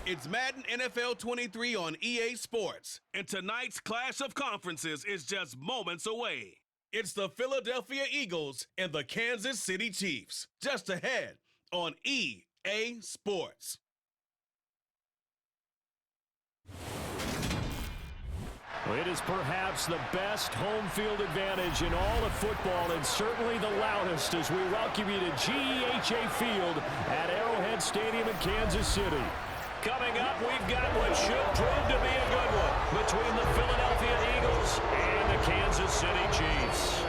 It's Madden NFL 23 on EA Sports, and tonight's clash of conferences is just moments away. It's the Philadelphia Eagles and the Kansas City Chiefs, just ahead on EA Sports. It is perhaps the best home field advantage in all of football, and certainly the loudest as we welcome you to GEHA Field at Arrowhead Stadium in Kansas City. Coming up, we've got what should prove to be a good one between the Philadelphia Eagles and the Kansas City Chiefs.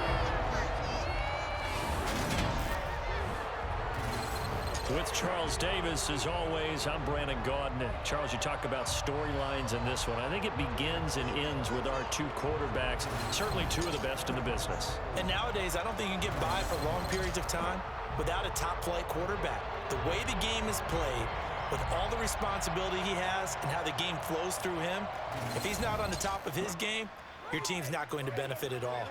With Charles Davis, as always, I'm Brandon Gaudin. Charles, you talk about storylines in this one. I think it begins and ends with our two quarterbacks, certainly two of the best in the business. And nowadays, I don't think you can get by for long periods of time without a top-flight quarterback. The way the game is played, with all the responsibility he has and how the game flows through him, if he's not on the top of his game, your team's not going to benefit at all.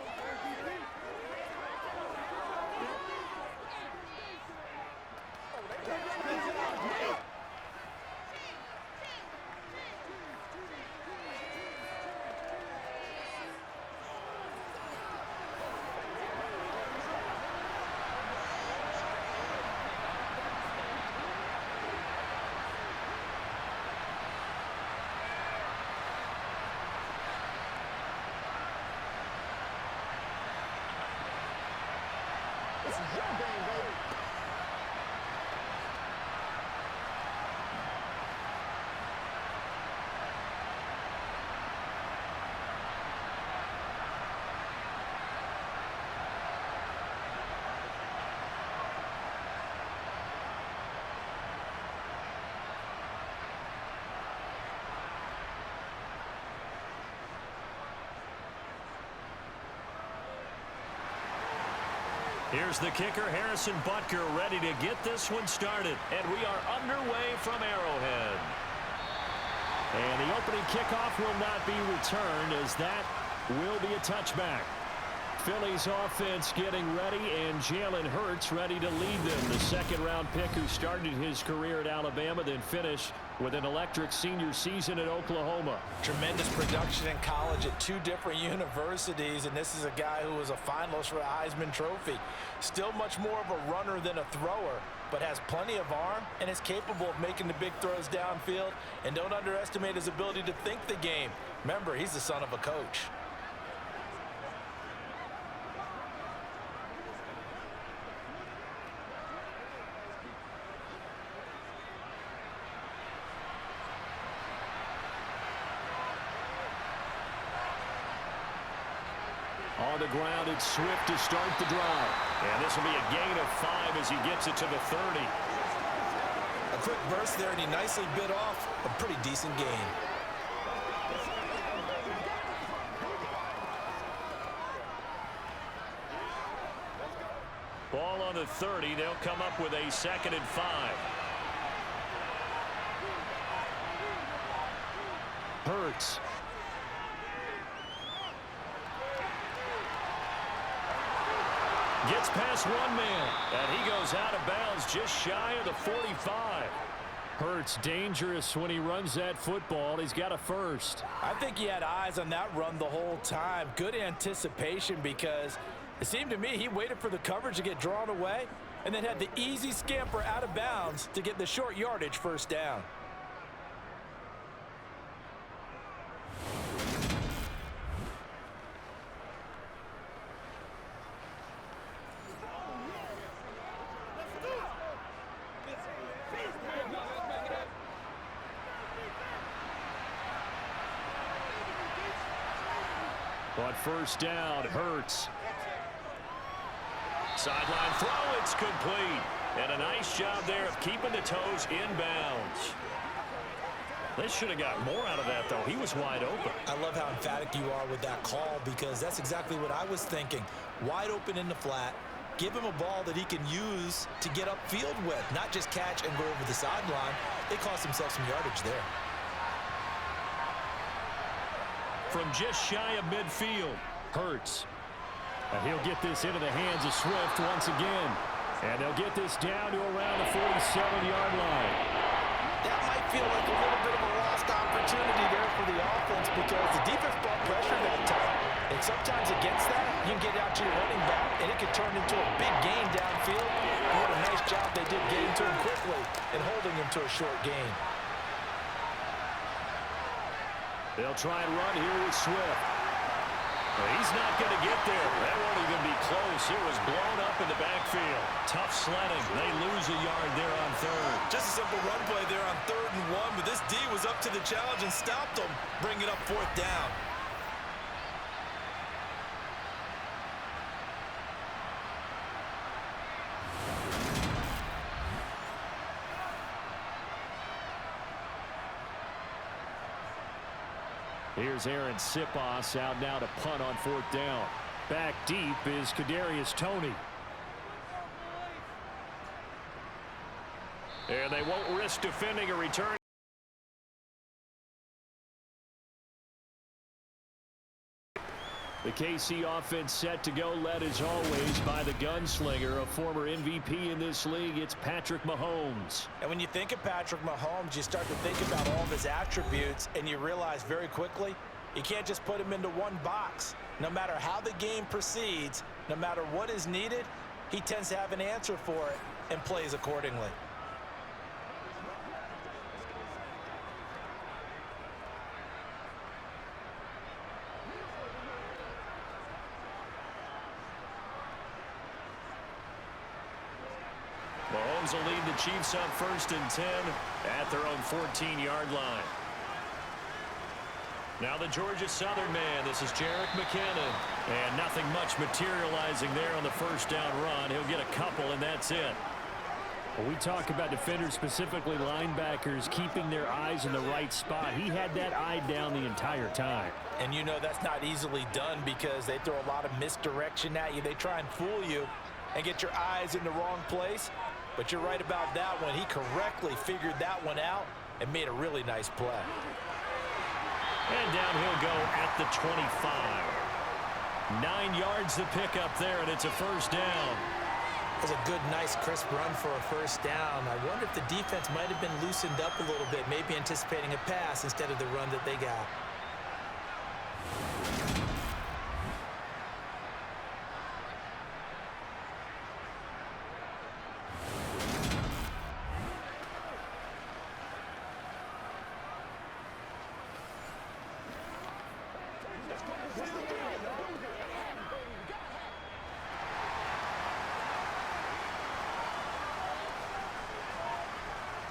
Here's the kicker, Harrison Butker, ready to get this one started. And we are underway from Arrowhead. And the opening kickoff will not be returned, as that will be a touchback. Philly's offense getting ready, and Jalen Hurts ready to lead them. The second-round pick who started his career at Alabama, then finished with an electric senior season at Oklahoma. Tremendous production in college at two different universities, and this is a guy who was a finalist for the Heisman Trophy. Still much more of a runner than a thrower, but has plenty of arm and is capable of making the big throws downfield. And don't underestimate his ability to think the game. Remember, he's the son of a coach. On the ground, it's Swift to start the drive. And this will be a gain of 5 as he gets it to the 30. A quick burst there, and he nicely bit off a pretty decent gain. Ball on the 30. They'll come up with a 2nd and 5. Hurts. Gets past one man, and he goes out of bounds just shy of the 45. Hurts dangerous when he runs that football. He's got a first. I think he had eyes on that run the whole time. Good anticipation, because it seemed to me he waited for the coverage to get drawn away and then had the easy scamper out of bounds to get the short yardage first down. On first down, Hurts. Sideline throw, it's complete. And a nice job there of keeping the toes inbounds. They should have got more out of that, though. He was wide open. I love how emphatic you are with that call, because that's exactly what I was thinking. Wide open in the flat. Give him a ball that he can use to get upfield with, not just catch and go over the sideline. They cost themselves some yardage there. From just shy of midfield, Hurts. And he'll get this into the hands of Swift once again. And they'll get this down to around the 47-yard line. That might feel like a little bit of a lost opportunity there for the offense because the defense brought pressure that time. And sometimes against that, you can get out to your running back, and it can turn into a big gain downfield. And what a nice job they did getting to him quickly and holding him to a short gain. They'll try and run here with Swift. Well, he's not going to get there. That won't even be close. It was blown up in the backfield. Tough sledding. They lose a yard there on third. Just a simple run play there on 3rd and 1, but this D was up to the challenge and stopped them, bringing up 4th down. Here's Aaron Sipos out now to punt on 4th down. Back deep is Kadarius Toney. And they won't risk defending a return. The KC offense set to go, led as always by the gunslinger, a former MVP in this league. It's Patrick Mahomes. And when you think of Patrick Mahomes, you start to think about all of his attributes, and you realize very quickly, you can't just put him into one box. No matter how the game proceeds, no matter what is needed, he tends to have an answer for it and plays accordingly. Mahomes will lead the Chiefs on 1st and 10 at their own 14-yard line. Now the Georgia Southern man. This is Jerick McKinnon. And nothing much materializing there on the 1st down run. He'll get a couple, and that's it. When we talk about defenders, specifically linebackers, keeping their eyes in the right spot, he had that eye down the entire time. And you know that's not easily done because they throw a lot of misdirection at you. They try and fool you and get your eyes in the wrong place. But you're right about that one. He correctly figured that one out and made a really nice play. And down he'll go at the 25. 9 yards to pick up there, and it's a 1st down. That's a good, nice, crisp run for a 1st down. I wonder if the defense might have been loosened up a little bit, maybe anticipating a pass instead of the run that they got.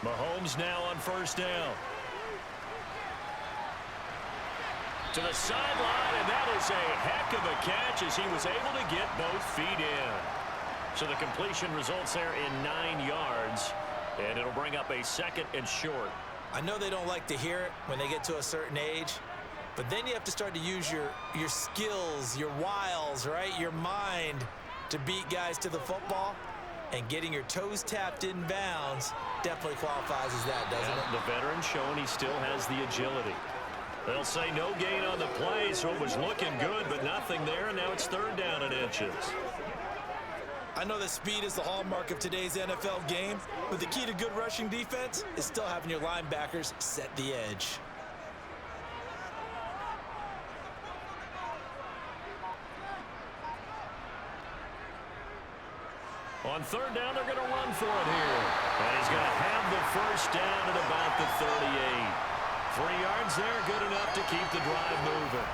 Mahomes now on 1st down. To the sideline, and that is a heck of a catch as he was able to get both feet in. So the completion results there in 9 yards, and it'll bring up a 2nd and short. I know they don't like to hear it when they get to a certain age, but then you have to start to use your skills, your wiles, right? Your mind to beat guys to the football. And getting your toes tapped in bounds definitely qualifies as that, doesn't it? The veteran showing he still has the agility. They'll say no gain on the play, so it was looking good, but nothing there, and now it's 3rd down and inches. I know that speed is the hallmark of today's NFL game, but the key to good rushing defense is still having your linebackers set the edge. On 3rd down, they're going to run for it here. And he's going to have the 1st down at about the 38. 3 yards there, good enough to keep the drive moving.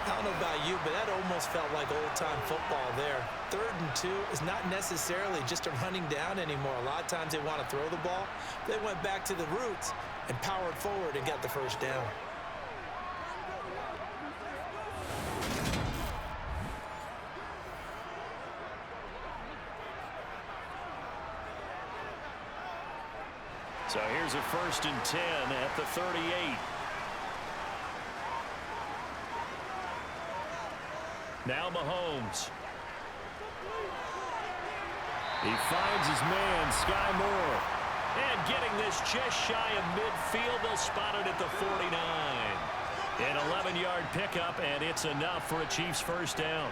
I don't know about you, but that almost felt like old-time football there. 3rd and 2 is not necessarily just a running down anymore. A lot of times they want to throw the ball. They went back to the roots and powered forward and got the 1st down. So here's a 1st and 10 at the 38. Now Mahomes. He finds his man, Sky Moore. And getting this just shy of midfield, they'll spot it at the 49. An 11-yard pickup, and it's enough for a Chiefs 1st down.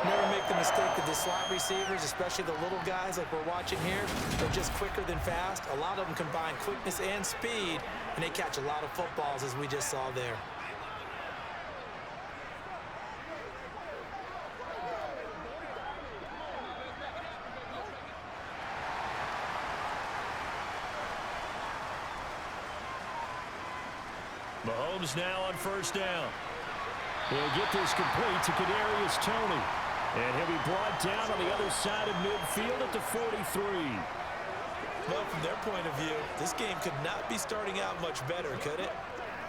Never make the mistake that the slot receivers, especially the little guys like we're watching here, they're just quicker than fast. A lot of them combine quickness and speed, and they catch a lot of footballs, as we just saw there. Mahomes now on first down. He'll get this complete to Kadarius Toney. And he'll be brought down on the other side of midfield at the 43. Well, from their point of view, this game could not be starting out much better, could it?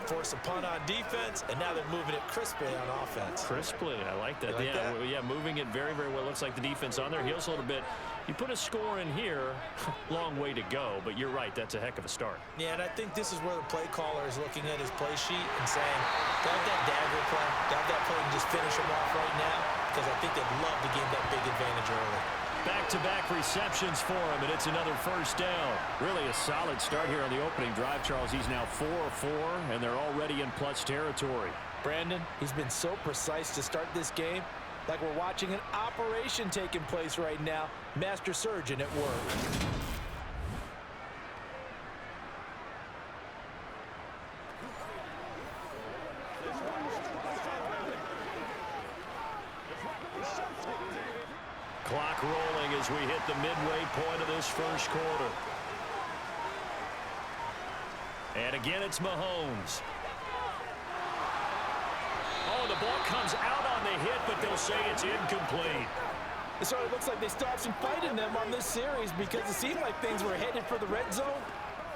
Force a punt on defense, and now they're moving it crisply on offense. Crisply, I like that. You like that? Yeah, moving it very, very well. Looks like the defense on their heels a little bit. You put a score in here, long way to go, but you're right, that's a heck of a start. Yeah, and I think this is where the play caller is looking at his play sheet and saying, do I have that dagger play? Do I have that play and just finish him off right now? Because I think they'd love to gain that big advantage early. Back-to-back receptions for him, and it's another first down. Really a solid start here on the opening drive, Charles. He's now 4 of 4, and they're already in plus territory. Brandon, he's been so precise to start this game, like we're watching an operation taking place right now. Master surgeon at work. Clock rolling as we hit the midway point of this first quarter. And again, it's Mahomes. Oh, the ball comes out on the hit, but they'll say it's incomplete. So it looks like they stopped some fight in them on this series because it seemed like things were headed for the red zone.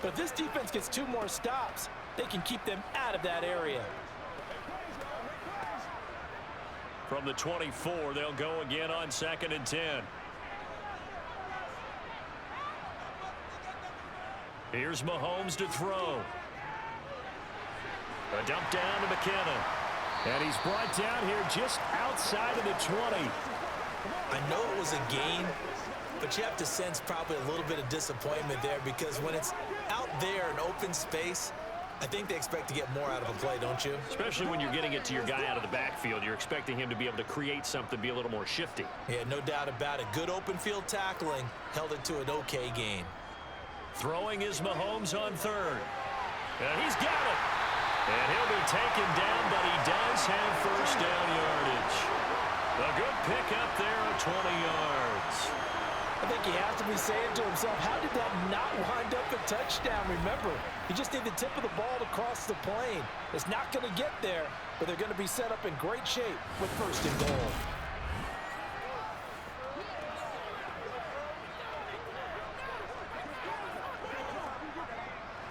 But if this defense gets 2 more stops, they can keep them out of that area. From the 24, they'll go again on 2nd and 10. Here's Mahomes to throw. A dump down to McKinnon. And he's brought down here just outside of the 20. I know it was a gain, but you have to sense probably a little bit of disappointment there because when it's out there in open space, I think they expect to get more out of a play, don't you? Especially when you're getting it to your guy out of the backfield. You're expecting him to be able to create something, be a little more shifty. Yeah, no doubt about it. Good open field tackling held it to an okay gain. Throwing is Mahomes on 3rd. And he's got it. And he'll be taken down, but he does have first down yardage. A good pick up there of 20 yards. I think he has to be saying to himself, how did that not wind up a touchdown? Remember, you just need the tip of the ball to cross the plane. It's not going to get there, but they're going to be set up in great shape with 1st and goal.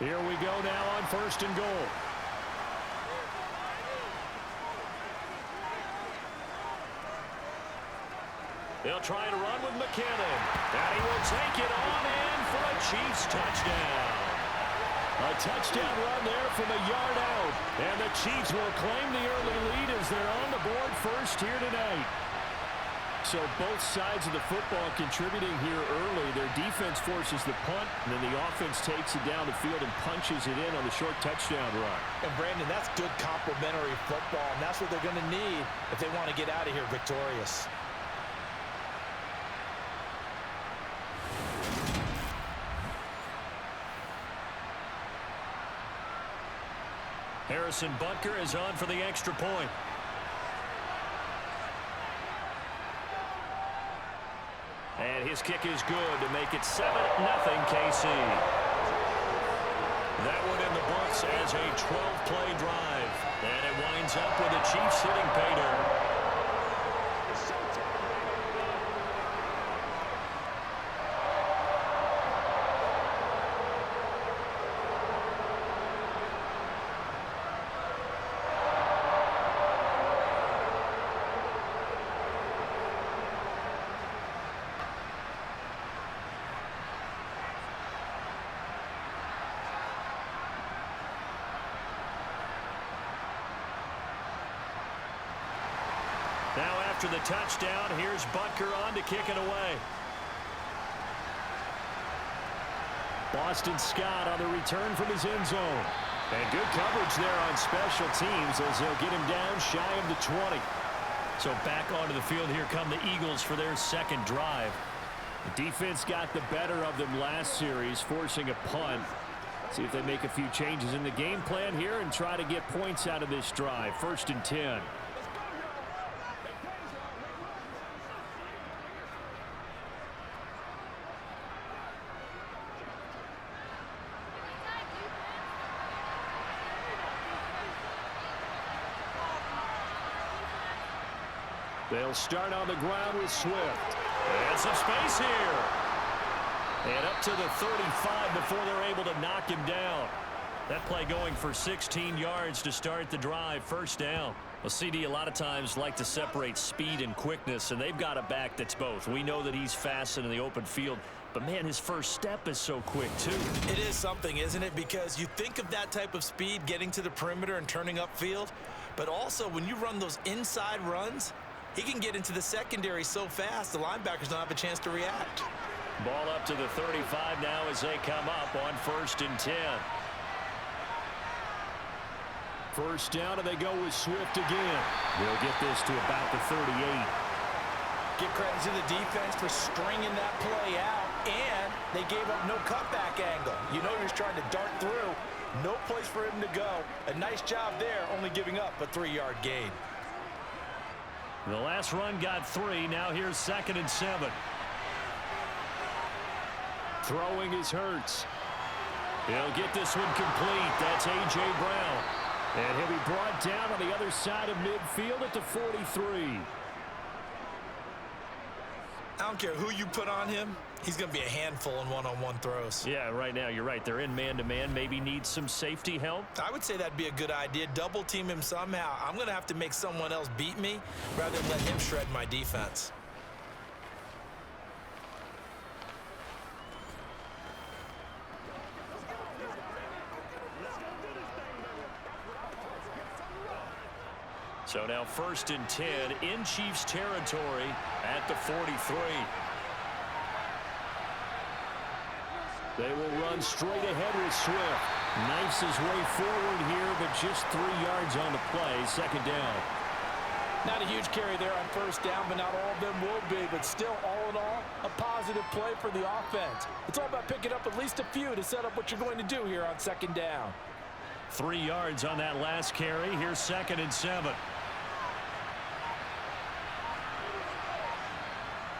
Here we go now on 1st and goal. They'll try to run with McKinnon. And he will take it on in for a Chiefs touchdown. A touchdown run there from a yard out. And the Chiefs will claim the early lead as they're on the board first here tonight. So both sides of the football contributing here early. Their defense forces the punt, and then the offense takes it down the field and punches it in on the short touchdown run. And, Brandon, that's good complementary football, and that's what they're going to need if they want to get out of here victorious. Harrison Butker is on for the extra point. And his kick is good to make it 7-0 KC. That one in the books as a 12-play drive. And it winds up with the Chiefs hitting pay dirt. Now after the touchdown, here's Butker on to kick it away. Boston Scott on the return from his end zone. And good coverage there on special teams as they'll get him down shy of the 20. So back onto the field, here come the Eagles for their second drive. The defense got the better of them last series, forcing a punt. See if they make a few changes in the game plan here and try to get points out of this drive. 1st and 10. They'll start on the ground with Swift. And some space here. And up to the 35 before they're able to knock him down. That play going for 16 yards to start the drive. 1st down. Well, CD a lot of times like to separate speed and quickness, and they've got a back that's both. We know that he's fast in the open field, but, man, his first step is so quick, too. It is something, isn't it? Because you think of that type of speed getting to the perimeter and turning upfield, but also when you run those inside runs, he can get into the secondary so fast the linebackers don't have a chance to react. Ball up to the 35 now as they come up on 1st and 10. 1st down, and they go with Swift again. They'll get this to about the 38. Give credit to the defense for stringing that play out, and they gave up no cutback angle. You know he was trying to dart through. No place for him to go. A nice job there, only giving up a 3-yard gain. The last run got 3. Now here's 2nd and 7. Throwing is Hurts. He'll get this one complete. That's A.J. Brown. And he'll be brought down on the other side of midfield at the 43. I don't care who you put on him. He's going to be a handful in one-on-one throws. Yeah, right now you're right. They're in man-to-man. Maybe need some safety help. I would say that'd be a good idea. Double team him somehow. I'm going to have to make someone else beat me rather than let him shred my defense. So now 1st and 10 in Chiefs territory at the 43. They will run straight ahead with Swift. Knifes his way forward here, but just 3 yards on the play. 2nd down. Not a huge carry there on 1st down, but not all of them will be. But still, all in all, a positive play for the offense. It's all about picking up at least a few to set up what you're going to do here on 2nd down. 3 yards on that last carry. Here's 2nd and 7.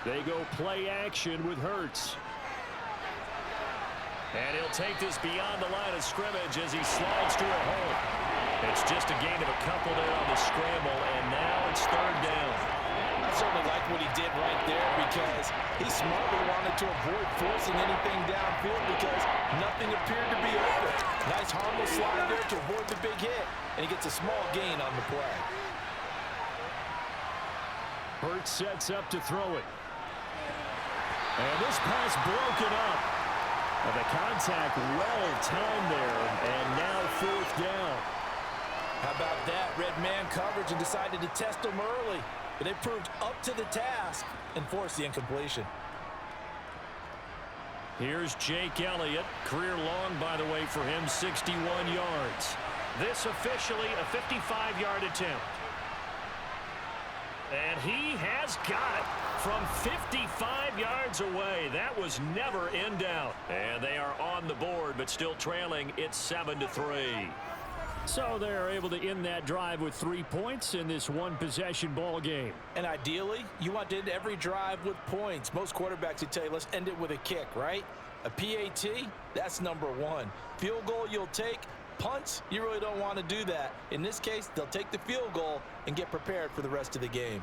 They go play action with Hurts. And he'll take this beyond the line of scrimmage as he slides to a hole. It's just a gain of a couple there on the scramble, and now it's 3rd down. I certainly like what he did right there because he smartly wanted to avoid forcing anything downfield because nothing appeared to be open. Nice harmless slide there to avoid the big hit, and he gets a small gain on the play. Hurts sets up to throw it. And this pass broken up. And the contact well timed there, and now 4th down. How about that? Red man coverage and decided to test him early. But they proved up to the task and forced the incompletion. Here's Jake Elliott. Career long, by the way, for him, 61 yards. This officially a 55-yard attempt. And he has got it from 55 yards away. That was never in doubt. And they are on the board, but still trailing. It's 7-3. So they're able to end that drive with 3 points in this one-possession ball game. And ideally, you want to end every drive with points. Most quarterbacks would tell you, let's end it with a kick, right? A PAT, that's number 1. Field goal you'll take. Punts, you really don't want to do that. In this case, they'll take the field goal and get prepared for the rest of the game.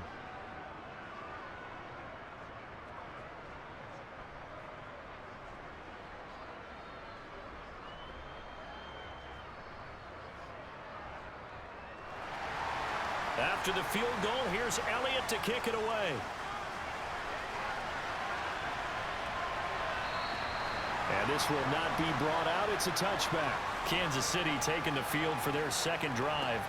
After the field goal, here's Elliott to kick it away. And this will not be brought out. It's a touchback. Kansas City taking the field for their second drive.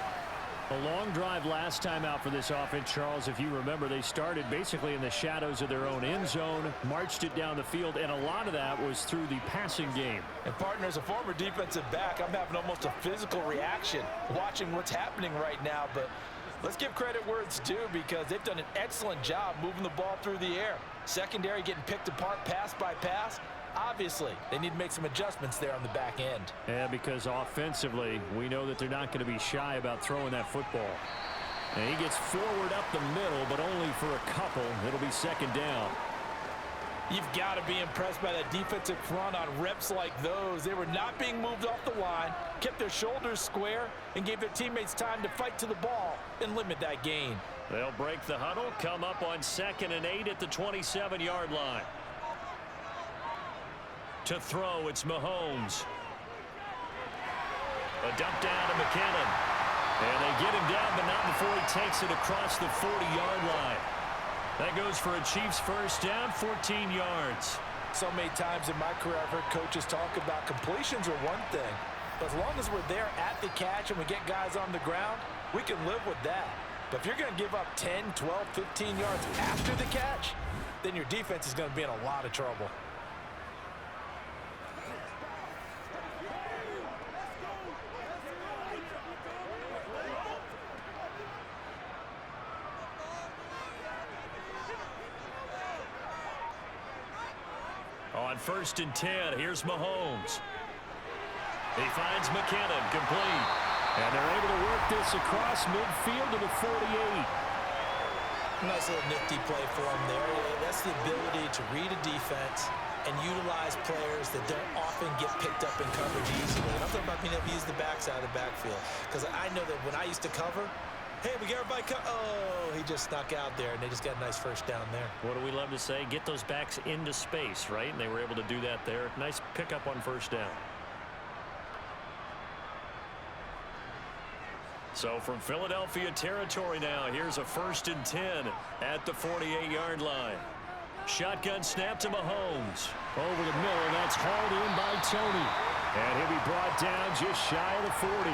A long drive last time out for this offense, Charles. If you remember, they started basically in the shadows of their own end zone, marched it down the field, and a lot of that was through the passing game. And partner, as a former defensive back, I'm having almost a physical reaction watching what's happening right now. But Let's give credit where it's due because they've done an excellent job moving the ball through the air. Secondary getting picked apart pass by pass. Obviously, they need to make some adjustments there on the back end. Yeah, because offensively, we know that they're not going to be shy about throwing that football. And he gets forward up the middle, but only for a couple. It'll be second down. You've got to be impressed by that defensive front on reps like those. They were not being moved off the line, kept their shoulders square, and gave their teammates time to fight to the ball and limit that gain. They'll break the huddle, come up on 2nd and 8 at the 27-yard line. To throw, it's Mahomes. A dump down to McKinnon. And they get him down, but not before he takes it across the 40-yard line. That goes for a Chiefs first down, 14 yards. So many times in my career I've heard coaches talk about completions are one thing. But as long as we're there at the catch and we get guys on the ground, we can live with that. But if you're going to give up 10, 12, 15 yards after the catch, then your defense is going to be in a lot of trouble. On 1st and 10, here's Mahomes. He finds McKinnon, complete. And they're able to work this across midfield to the 48. Nice little nifty play for him there. That's the ability to read a defense and utilize players that don't often get picked up in coverage easily. And I'm talking about being able to use the backside of the backfield. Because I know that when I used to cover, hey, we got everybody oh, he just snuck out there, and they just got a nice first down there. What do we love to say? Get those backs into space, right? And they were able to do that there. Nice pickup on first down. So from Philadelphia territory now, here's a 1st and 10 at the 48-yard line. Shotgun snap to Mahomes. Over the middle, that's hauled in by Tony. And he'll be brought down just shy of the 40.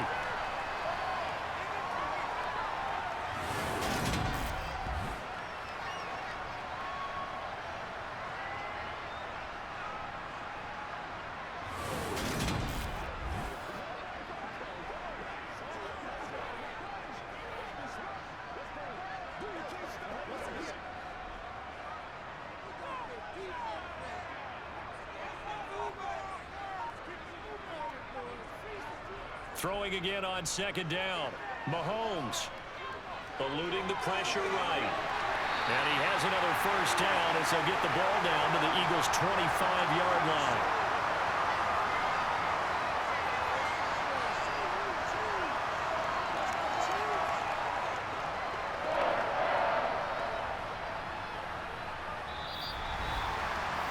Throwing again on 2nd down. Mahomes eluding the pressure right. And he has another first down as they'll get the ball down to the Eagles' 25-yard line.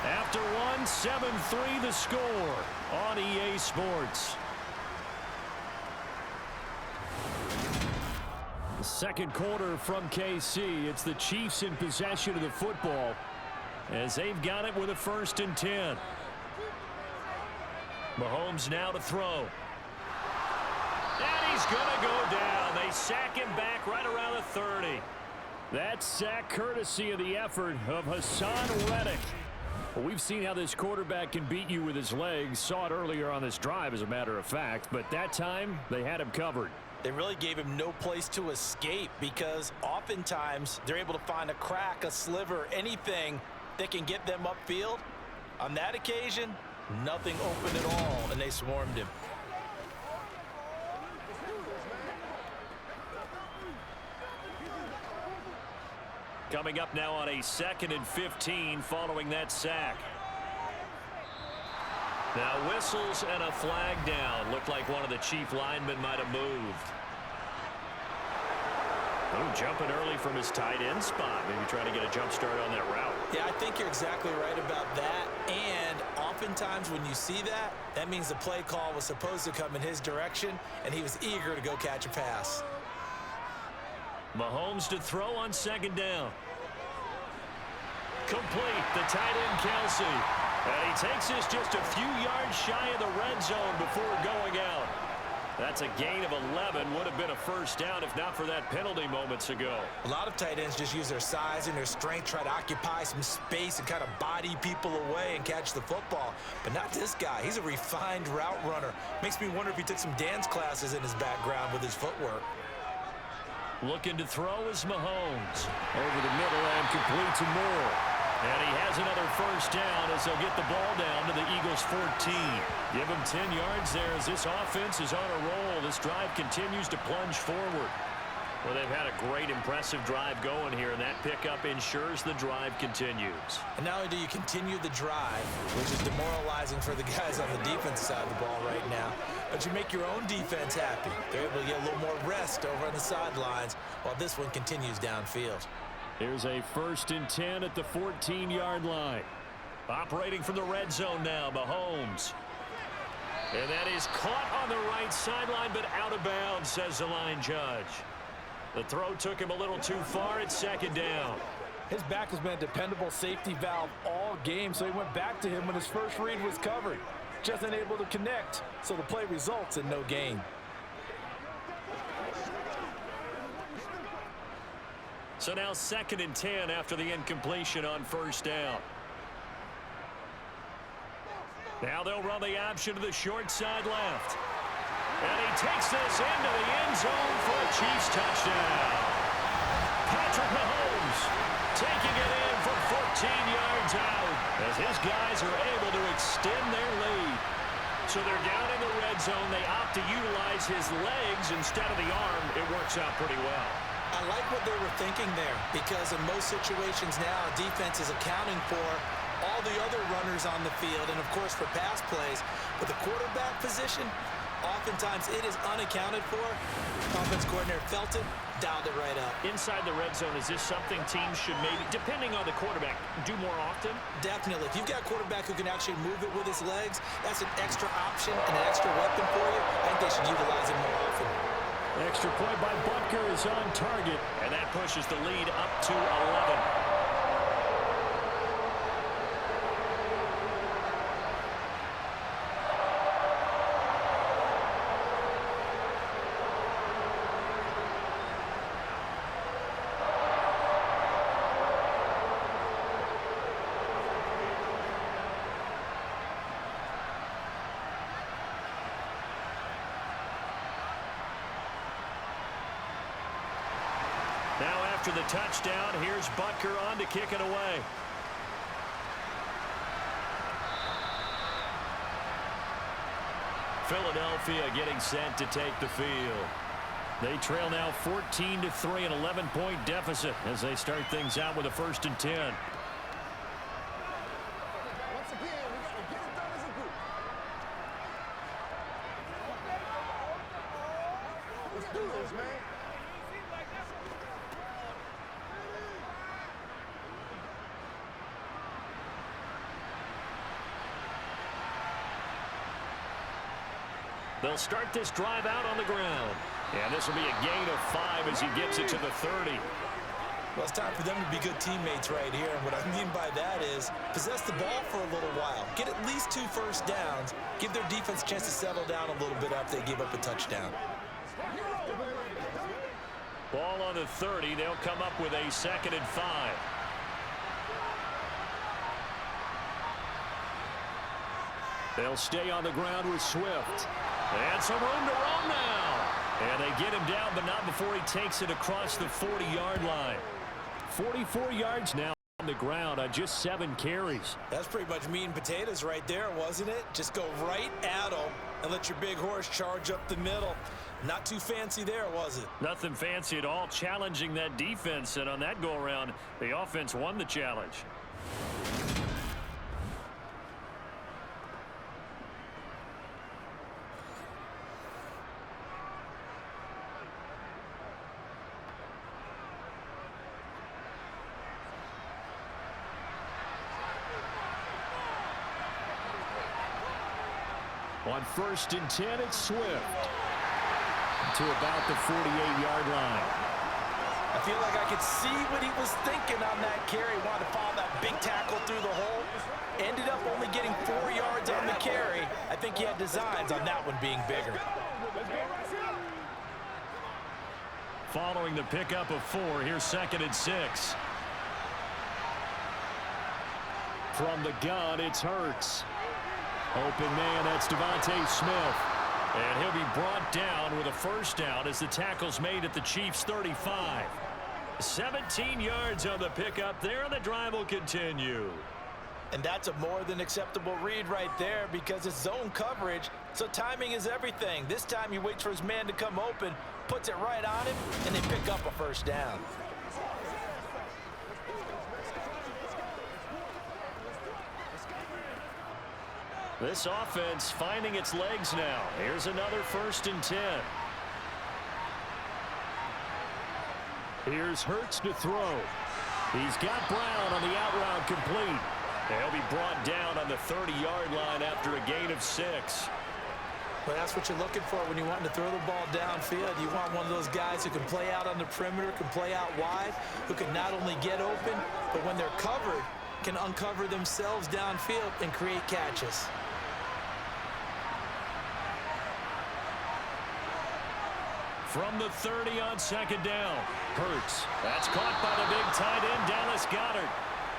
After one, 7-3 the score on EA Sports. Second quarter from KC. It's the Chiefs in possession of the football as they've got it with a 1st and 10. Mahomes now to throw. And he's going to go down. They sack him back right around the 30. That sack courtesy of the effort of Hassan Reddick. Well, we've seen how this quarterback can beat you with his legs. Saw it earlier on this drive, as a matter of fact. But that time, they had him covered. They really gave him no place to escape because oftentimes they're able to find a crack, a sliver, anything that can get them upfield. On that occasion, nothing open at all, and they swarmed him. Coming up now on a 2nd and 15 following that sack. Now whistles and a flag down. Looked like one of the Chief linemen might have moved. Oh, jumping early from his tight end spot. Maybe trying to get a jump start on that route. Yeah, I think you're exactly right about that. And oftentimes when you see that, that means the play call was supposed to come in his direction, and he was eager to go catch a pass. Mahomes to throw on 2nd down. Complete. The tight end, Kelsey. And he takes this just a few yards shy of the red zone before going out. That's a gain of 11. Would have been a first down if not for that penalty moments ago. A lot of tight ends just use their size and their strength, try to occupy some space and kind of body people away and catch the football. But not this guy. He's a refined route runner. Makes me wonder if he took some dance classes in his background with his footwork. Looking to throw is Mahomes. Over the middle and complete to Moore. And he has another first down as they'll get the ball down to the Eagles' 14. Give him 10 yards there as this offense is on a roll. This drive continues to plunge forward. Well, they've had a great, impressive drive going here, and that pickup ensures the drive continues. And not only do you continue the drive, which is demoralizing for the guys on the defense side of the ball right now, but you make your own defense happy. They're able to get a little more rest over on the sidelines while this one continues downfield. Here's a 1st and 10 at the 14-yard line. Operating from the red zone now, Mahomes. And that is caught on the right sideline, but out of bounds, says the line judge. The throw took him a little too far. It's 2nd down. His back has been a dependable safety valve all game, so he went back to him when his first read was covered. Just unable to connect, so the play results in no gain. So now 2nd and 10 after the incompletion on 1st down. Now they'll run the option to the short side left. And he takes this into the end zone for a Chiefs touchdown. Patrick Mahomes taking it in from 14 yards out as his guys are able to extend their lead. So they're down in the red zone. They opt to utilize his legs instead of the arm. It works out pretty well. I like what they were thinking there, because in most situations now, defense is accounting for all the other runners on the field and, of course, for pass plays. But the quarterback position, oftentimes it is unaccounted for. Offense coordinator felt it, dialed it right up. Inside the red zone, is this something teams should maybe, depending on the quarterback, do more often? Definitely. If you've got a quarterback who can actually move it with his legs, that's an extra option and an extra weapon for you. I think they should utilize it more often. Extra point by Butker is on target, and that pushes the lead up to 11. Now after the touchdown, here's Butker on to kick it away. Philadelphia getting set to take the field. They trail now 14-3, an 11-point deficit as they start things out with a 1st and 10. Once again, we got to get it done as a group. Let's do this, man. They'll start this drive out on the ground. And this will be a gain of 5 as he gets it to the 30. Well, it's time for them to be good teammates right here. And what I mean by that is possess the ball for a little while. Get at least 2 first downs. Give their defense a chance to settle down a little bit after they give up a touchdown. Ball on the 30. They'll come up with a 2nd and 5. They'll stay on the ground with Swift. And some room to roam now. And they get him down, but not before he takes it across the 40-yard line. 44 yards now on the ground on just 7 carries. That's pretty much meat and potatoes right there, wasn't it? Just go right at them and let your big horse charge up the middle. Not too fancy there, was it? Nothing fancy at all, challenging that defense. And on that go-around, the offense won the challenge. On 1st and 10, it's Swift to about the 48-yard line. I feel like I could see what he was thinking on that carry. Wanted to follow that big tackle through the hole. Ended up only getting 4 yards on the carry. I think he had designs on that one being bigger. Following the pickup of 4, here's 2nd and 6. From the gun, it's Hurts. Open man, that's Devontae Smith. And he'll be brought down with a first down as the tackle's made at the Chiefs' 35. 17 yards on the pickup there, and the drive will continue. And that's a more than acceptable read right there because it's zone coverage, so timing is everything. This time he waits for his man to come open, puts it right on him, and they pick up a first down. This offense finding its legs now. Here's another 1st and 10. Here's Hurts to throw. He's got Brown on the out route complete. They'll be brought down on the 30-yard line after a gain of 6. Well, that's what you're looking for when you want to throw the ball downfield. You want one of those guys who can play out on the perimeter, can play out wide, who can not only get open, but when they're covered, can uncover themselves downfield and create catches. From the 30 on 2nd down. Hurts. That's caught by the big tight end, Dallas Goedert.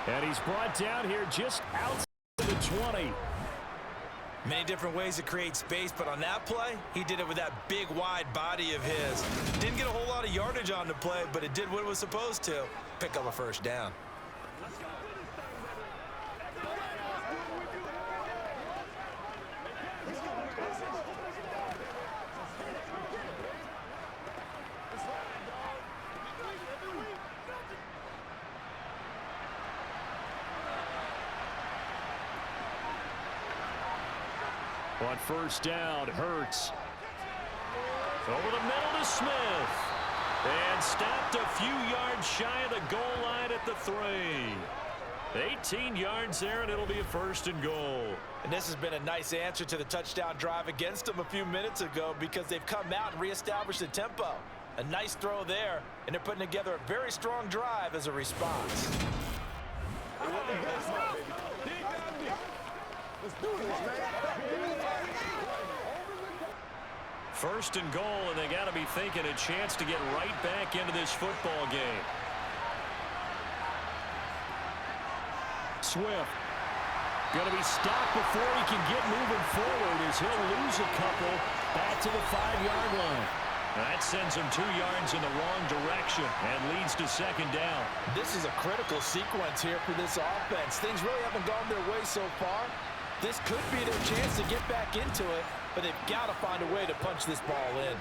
And he's brought down here just outside the 20. Many different ways to create space, but on that play, he did it with that big, wide body of his. Didn't get a whole lot of yardage on the play, but it did what it was supposed to. Pick up a first down. On 1st down, Hurts. Over the middle to Smith. And stopped a few yards shy of the goal line at the 3. 18 yards there, and it'll be a 1st and goal. And this has been a nice answer to the touchdown drive against them a few minutes ago because they've come out and reestablished the tempo. A nice throw there, and they're putting together a very strong drive as a response. Let's do this, man. 1st and goal, and they got to be thinking a chance to get right back into this football game. Swift going to be stopped before he can get moving forward as he'll lose a couple back to the 5-yard line. That sends him 2 yards in the wrong direction and leads to 2nd down. This is a critical sequence here for this offense. Things really haven't gone their way so far. This could be their chance to get back into it, but they've got to find a way to punch this ball in.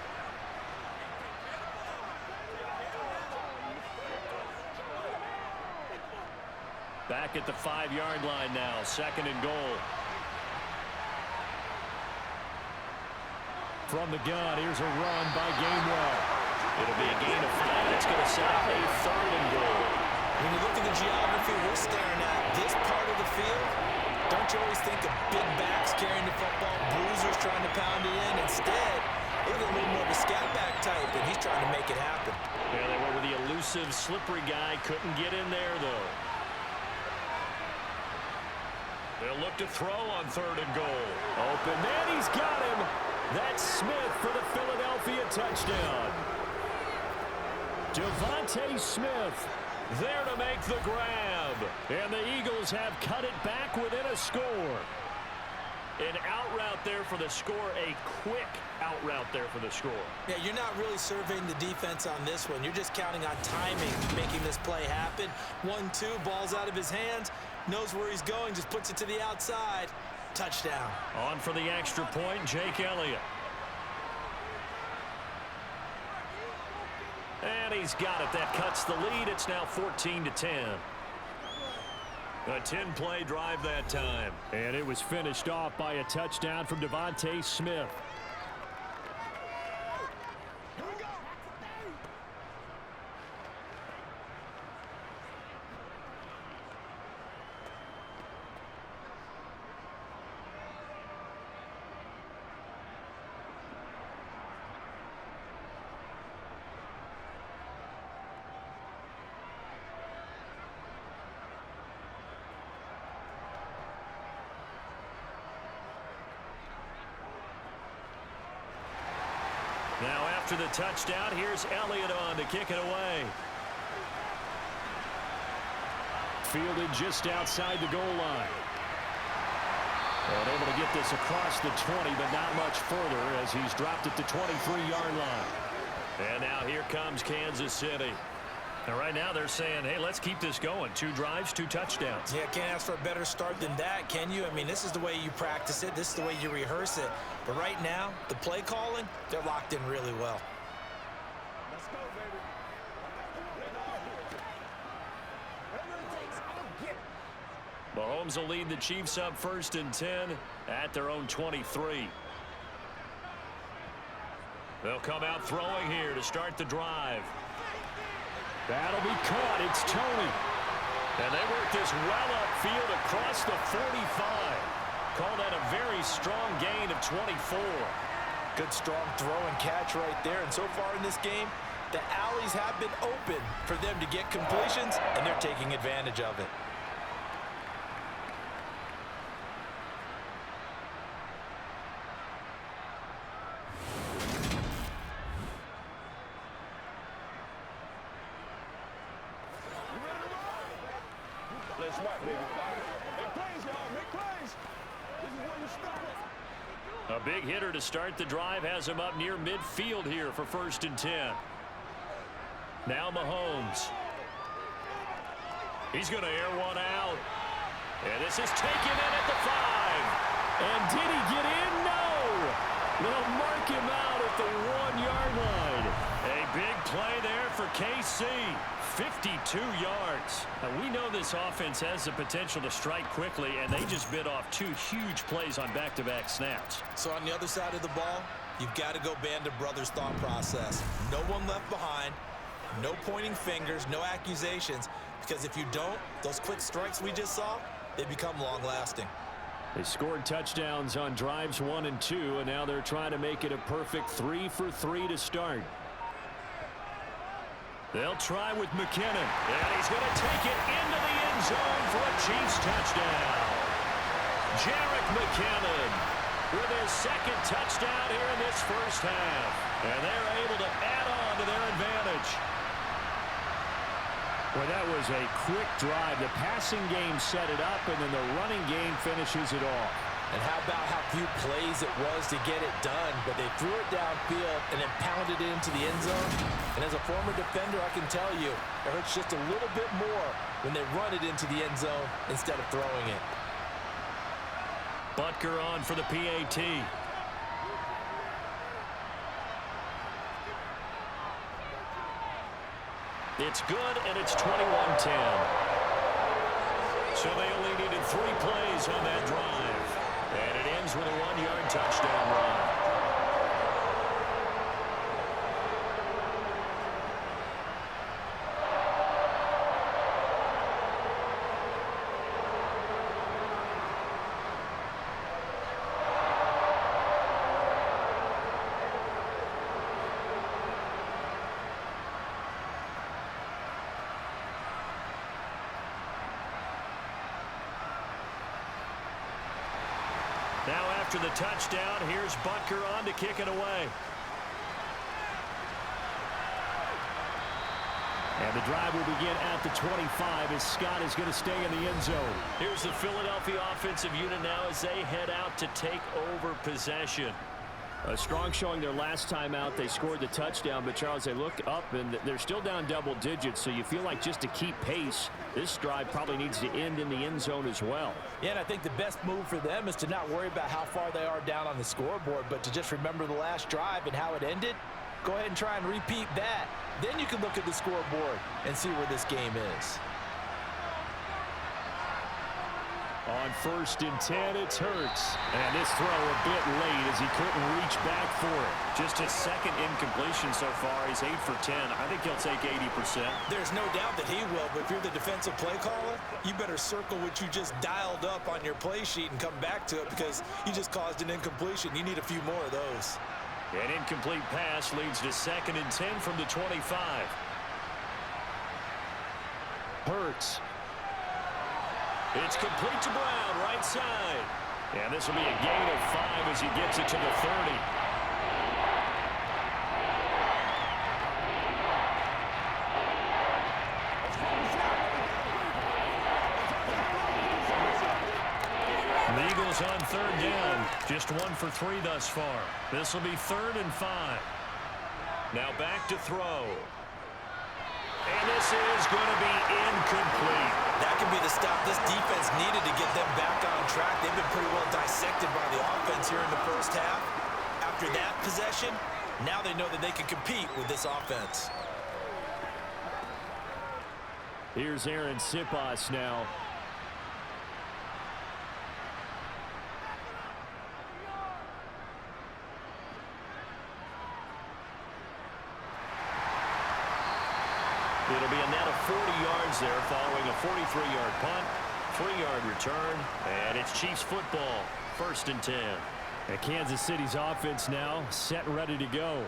Back at the 5-yard line now, 2nd and goal. From the gun, here's a run by Gainwell. It'll be a gain of 5. It's going to set up a 3rd and goal. When you look at the geography we're staring at, this part of the field, don't you always think of big backs carrying the football, bruisers trying to pound it in? Instead, look at a little more of a scat back type, and he's trying to make it happen. Yeah, they were with the elusive, slippery guy. Couldn't get in there, though. They'll look to throw on 3rd and goal. Open man, he's got him. That's Smith for the Philadelphia touchdown. Devontae Smith there to make the grab. And the Eagles have cut it back within a score. An out route there for the score. A quick out route there for the score. Yeah, you're not really surveying the defense on this one. You're just counting on timing, making this play happen. 1-2, ball's out of his hands. Knows where he's going, just puts it to the outside. Touchdown. On for the extra point, Jake Elliott. And he's got it. That cuts the lead. It's now 14-10. A 10-play drive that time. And it was finished off by a touchdown from Devontae Smith. Now after the touchdown, here's Elliott on to kick it away. Fielded just outside the goal line. And able to get this across the 20, but not much further as he's dropped at the 23-yard line. And now here comes Kansas City. And right now they're saying, hey, let's keep this going. 2 drives, 2 touchdowns. Yeah, can't ask for a better start than that, can you? I mean, this is the way you practice it. This is the way you rehearse it. But right now, the play calling, they're locked in really well. Let's go, baby. Whatever it takes, I'll get it. Mahomes will lead the Chiefs up 1st and 10 at their own 23. They'll come out throwing here to start the drive. That'll be caught. It's Tony. And they work this well upfield across the 45. Call that a very strong gain of 24. Good, strong throw and catch right there. And so far in this game, the alleys have been open for them to get completions, and they're taking advantage of it. Let's rock, baby. Make plays, y'all. Make plays. This is where you start. A big hitter to start the drive has him up near midfield here for 1st and 10. Now Mahomes. He's going to air one out. And this is taken in at the 5. And did he get in? No. They'll mark him out at the 1-yard line. A big play there for KC. 52 yards. Now, we know this offense has the potential to strike quickly, and they just bit off 2 huge plays on back-to-back snaps. So on the other side of the ball, you've got to go Band of Brothers thought process. No one left behind, no pointing fingers, no accusations, because if you don't, those quick strikes we just saw, they become long-lasting. They scored touchdowns on drives 1 and 2, and now they're trying to make it a perfect 3 for 3 to start. They'll try with McKinnon, and he's going to take it into the end zone for a Chiefs touchdown. Jerick McKinnon with his 2nd touchdown here in this first half. And they're able to add on to their advantage. Well, that was a quick drive. The passing game set it up, and then the running game finishes it off. And how about how few plays it was to get it done, but they threw it downfield and then pounded it into the end zone. And as a former defender, I can tell you, it hurts just a little bit more when they run it into the end zone instead of throwing it. Butker on for the PAT. It's good, and it's 21-10. So they only needed 3 plays on that drive. And it ends with a 1-yard touchdown run. Now after the touchdown, here's Butker on to kick it away. And the drive will begin at the 25 as Scott is going to stay in the end zone. Here's the Philadelphia offensive unit now as they head out to take over possession. A strong showing their last time out. They scored the touchdown, but Charles, they look up and they're still down double digits, so you feel like just to keep pace, this drive probably needs to end in the end zone as well. Yeah, and I think the best move for them is to not worry about how far they are down on the scoreboard, but to just remember the last drive and how it ended. Go ahead and try and repeat that. Then you can look at the scoreboard and see where this game is. On 1st and 10, it's Hurts. And this throw a bit late as he couldn't reach back for it. Just his 2nd incompletion so far. He's 8 for 10. I think he'll take 80%. There's no doubt that he will, but if you're the defensive play caller, you better circle what you just dialed up on your play sheet and come back to it because you just caused an incompletion. You need a few more of those. An incomplete pass leads to 2nd and 10 from the 25. Hurts. It's complete to Brown, right side. And this will be a gain of 5 as he gets it to the 30. The Eagles Eagles on third down. Just 1 for 3 thus far. This will be 3rd and 5. Now back to throw. And this is going to be incomplete. That could be the stop this defense needed to get them back on track. They've been pretty well dissected by the offense here in the first half. After that possession, now they know that they can compete with this offense. Here's Aaron Sipas now. It'll be a net of 40 yards there following a 43-yard punt, 3-yard return, and it's Chiefs football, 1st and 10. And Kansas City's offense now set and ready to go.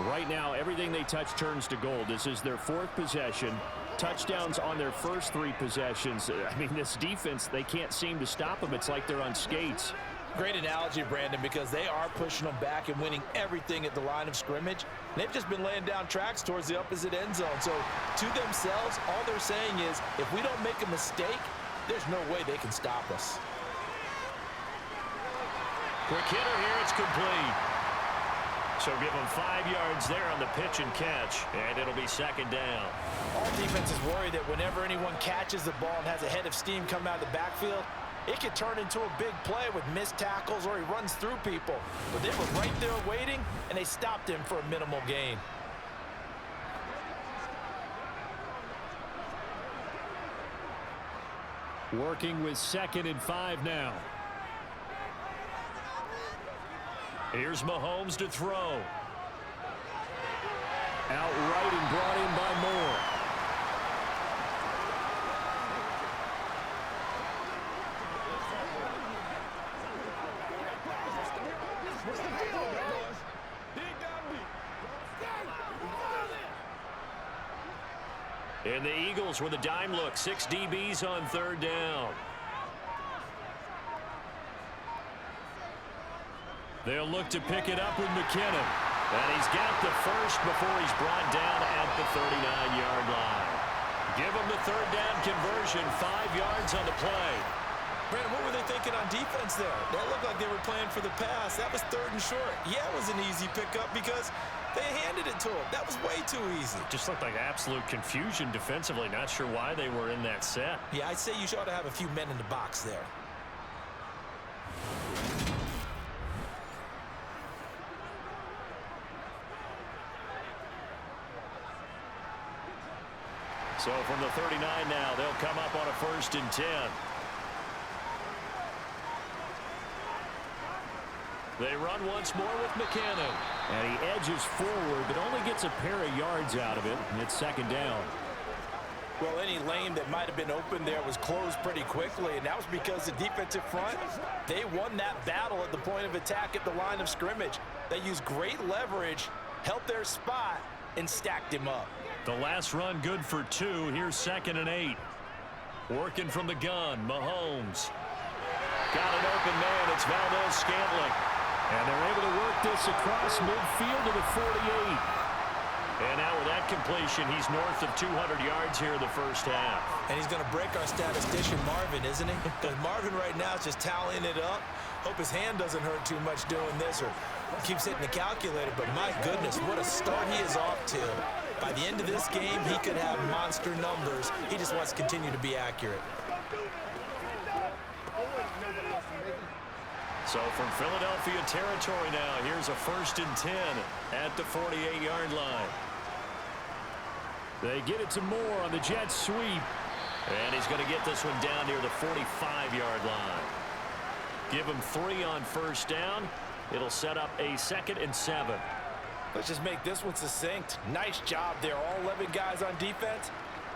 Right now, everything they touch turns to gold. This is their 4th possession. Touchdowns on their first 3 possessions. I mean, this defense, they can't seem to stop them. It's like they're on skates. Great analogy, Brandon, because they are pushing them back and winning everything at the line of scrimmage. They've just been laying down tracks towards the opposite end zone. So to themselves, all they're saying is, if we don't make a mistake, there's no way they can stop us. Quick hitter here, it's complete. So give them 5 yards there on the pitch and catch, and it'll be 2nd down. All defenses worry that whenever anyone catches the ball and has a head of steam come out of the backfield, it could turn into a big play with missed tackles or he runs through people. But they were right there waiting, and they stopped him for a minimal gain. Working with 2nd and 5 now. Here's Mahomes to throw. Outright and brought in by Moore. And the Eagles with a dime look. 6 DBs on 3rd down. They'll look to pick it up with McKinnon. And he's got the first before he's brought down at the 39-yard line. Give him the 3rd down conversion. 5 yards on the play. Brandon, what were they thinking on defense there? That looked like they were playing for the pass. That was 3rd and short. Yeah, it was an easy pickup because they handed it to him. That was way too easy. Just looked like absolute confusion defensively. Not sure why they were in that set. Yeah, I'd say you ought to have a few men in the box there. So from the 39 now, they'll come up on a 1st and 10. They run once more with McKinnon. And he edges forward, but only gets a pair of yards out of it. And it's 2nd down. Well, any lane that might have been open there was closed pretty quickly, and that was because the defensive front, they won that battle at the point of attack at the line of scrimmage. They used great leverage, held their spot, and stacked him up. The last run good for 2. Here's 2nd and 8. Working from the gun, Mahomes. Got an open man. It's Valdez-Scantling. And they're able to work this across midfield to the 48. And now with that completion, he's north of 200 yards here in the first half. And he's going to break our statistician, Marvin, isn't he? Because Marvin right now is just tallying it up. Hope his hand doesn't hurt too much doing this or keeps hitting the calculator. But my goodness, what a start he is off to. By the end of this game, he could have monster numbers. He just wants to continue to be accurate. So from Philadelphia territory now, here's a 1st and 10 at the 48-yard line. They get it to Moore on the jet sweep. And he's going to get this one down near the 45-yard line. Give him 3 on 1st down. It'll set up a 2nd and 7. Let's just make this one succinct. Nice job there. All 11 guys on defense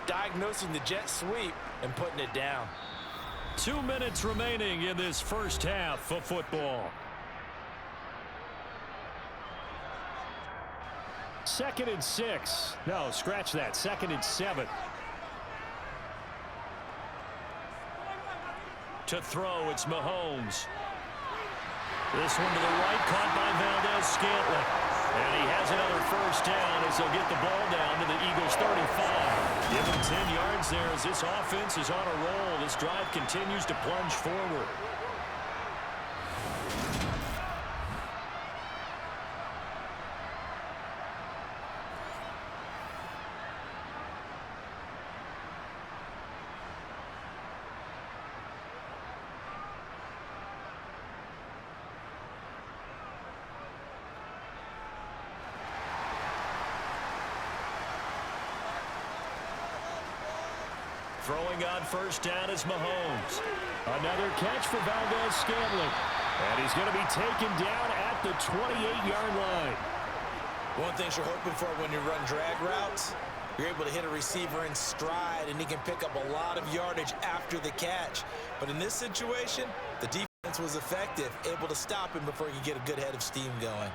diagnosing the jet sweep and putting it down. 2 minutes remaining in this first half of football. 2nd and 6. No, scratch that. 2nd and 7. To throw, it's Mahomes. This one to the right, caught by Valdez-Scantling. And he has another 1st down as they'll get the ball down to the Eagles' 35. Give him 10 yards there as this offense is on a roll. This drive continues to plunge forward. Throwing on first down is Mahomes. Another catch for Valdez-Scantling. And he's going to be taken down at the 28-yard line. One thing you're hoping for when you run drag routes, you're able to hit a receiver in stride, and he can pick up a lot of yardage after the catch. But in this situation, the defense was effective, able to stop him before he could get a good head of steam going.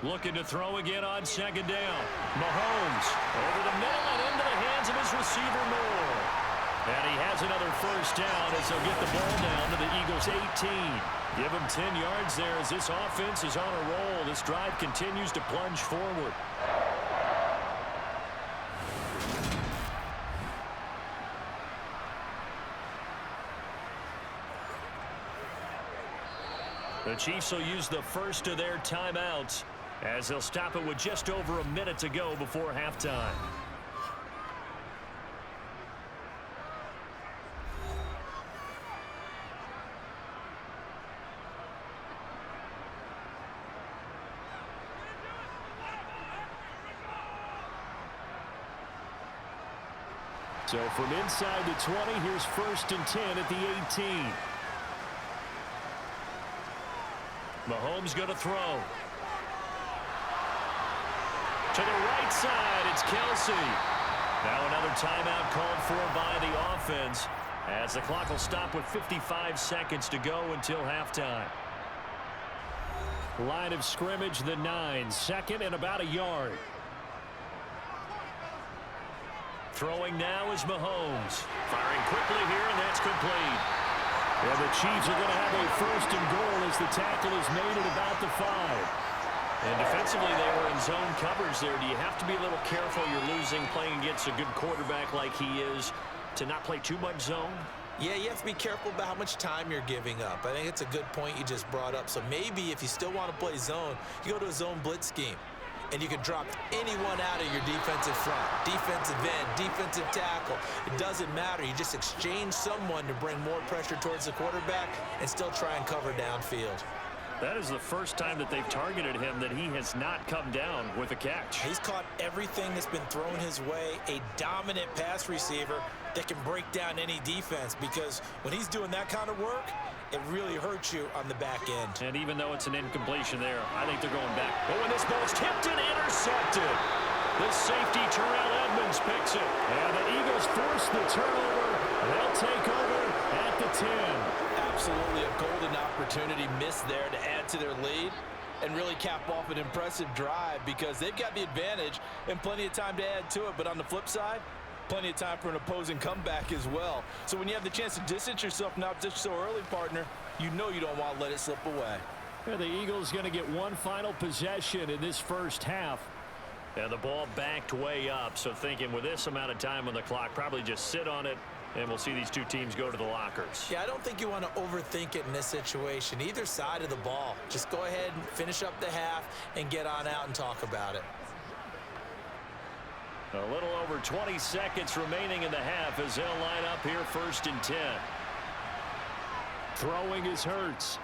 Looking to throw again on second down. Mahomes over the middle and into the hands of his receiver, Moore. And he has another first down as they'll get the ball down to the Eagles' 18. Give him 10 yards there as this offense is on a roll. This drive continues to plunge forward. The Chiefs will use the first of their timeouts as they'll stop it with just over a minute to go before halftime. So from inside the 20, here's 1st and 10 at the 18. Mahomes going to throw. To the right side, it's Kelsey. Now another timeout called for by the offense as the clock will stop with 55 seconds to go until halftime. Line of scrimmage, the 9, 2nd and about a yard. Throwing now is Mahomes. Firing quickly here, and that's complete. And the Chiefs are going to have a 1st and goal as the tackle is made at about the 5. And defensively, they were in zone coverage there. Do you have to be a little careful? You're losing, playing against a good quarterback like he is, to not play too much zone? Yeah, you have to be careful about how much time you're giving up. I think it's a good point you just brought up. So maybe if you still want to play zone, you go to a zone blitz scheme. And you can drop anyone out of your defensive front, defensive end, defensive tackle. It doesn't matter. You just exchange someone to bring more pressure towards the quarterback and still try and cover downfield. That is the first time that they've targeted him that he has not come down with a catch. He's caught everything that's been thrown his way, a dominant pass receiver that can break down any defense, because when he's doing that kind of work, it really hurts you on the back end. And even though it's an incompletion there, I think they're going back. But when this ball's tipped and intercepted, the safety Terrell Edmonds picks it. And the Eagles force the turnover. They'll take over at the 10. Absolutely a golden opportunity missed there to add to their lead and really cap off an impressive drive, because they've got the advantage and plenty of time to add to it. But on the flip side, plenty of time for an opposing comeback as well. So when you have the chance to distance yourself from the opposition so early, partner, you know you don't want to let it slip away. And the Eagles going to get one final possession in this first half. And the ball backed way up. So thinking with this amount of time on the clock, probably just sit on it, and we'll see these two teams go to the lockers. Yeah, I don't think you want to overthink it in this situation. Either side of the ball. Just go ahead and finish up the half and get on out and talk about it. A little over 20 seconds remaining in the half as they'll line up here 1st and 10. Throwing is Hurts.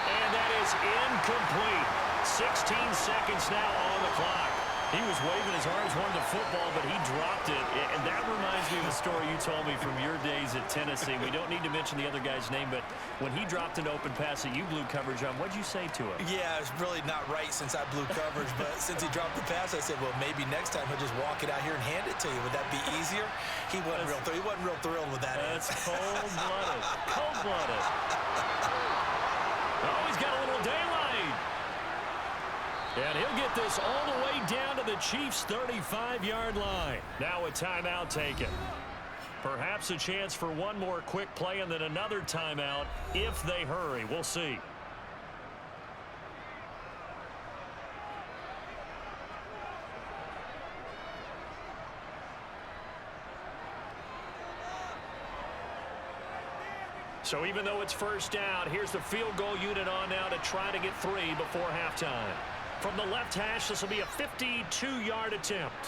And that is incomplete. 16 seconds now on the clock. He was waving his arms, wanted the football, but he dropped it. And that reminds me of a story you told me from your days at Tennessee. We don't need to mention the other guy's name, but when he dropped an open pass that you blew coverage on, what'd you say to him? Yeah, it's really not right since I blew coverage, but since he dropped the pass, I said, well, maybe next time he'll just walk it out here and hand it to you. Would that be easier? He wasn't real thrilled with that. That's cold-blooded. Cold-blooded. Oh, he's got a little daylight. And he'll get this all the way down to the Chiefs' 35-yard line. Now a timeout taken. Perhaps a chance for one more quick play and then another timeout if they hurry. We'll see. So even though it's first down, here's the field goal unit on now to try to get 3 before halftime. From the left hash, this will be a 52-yard attempt.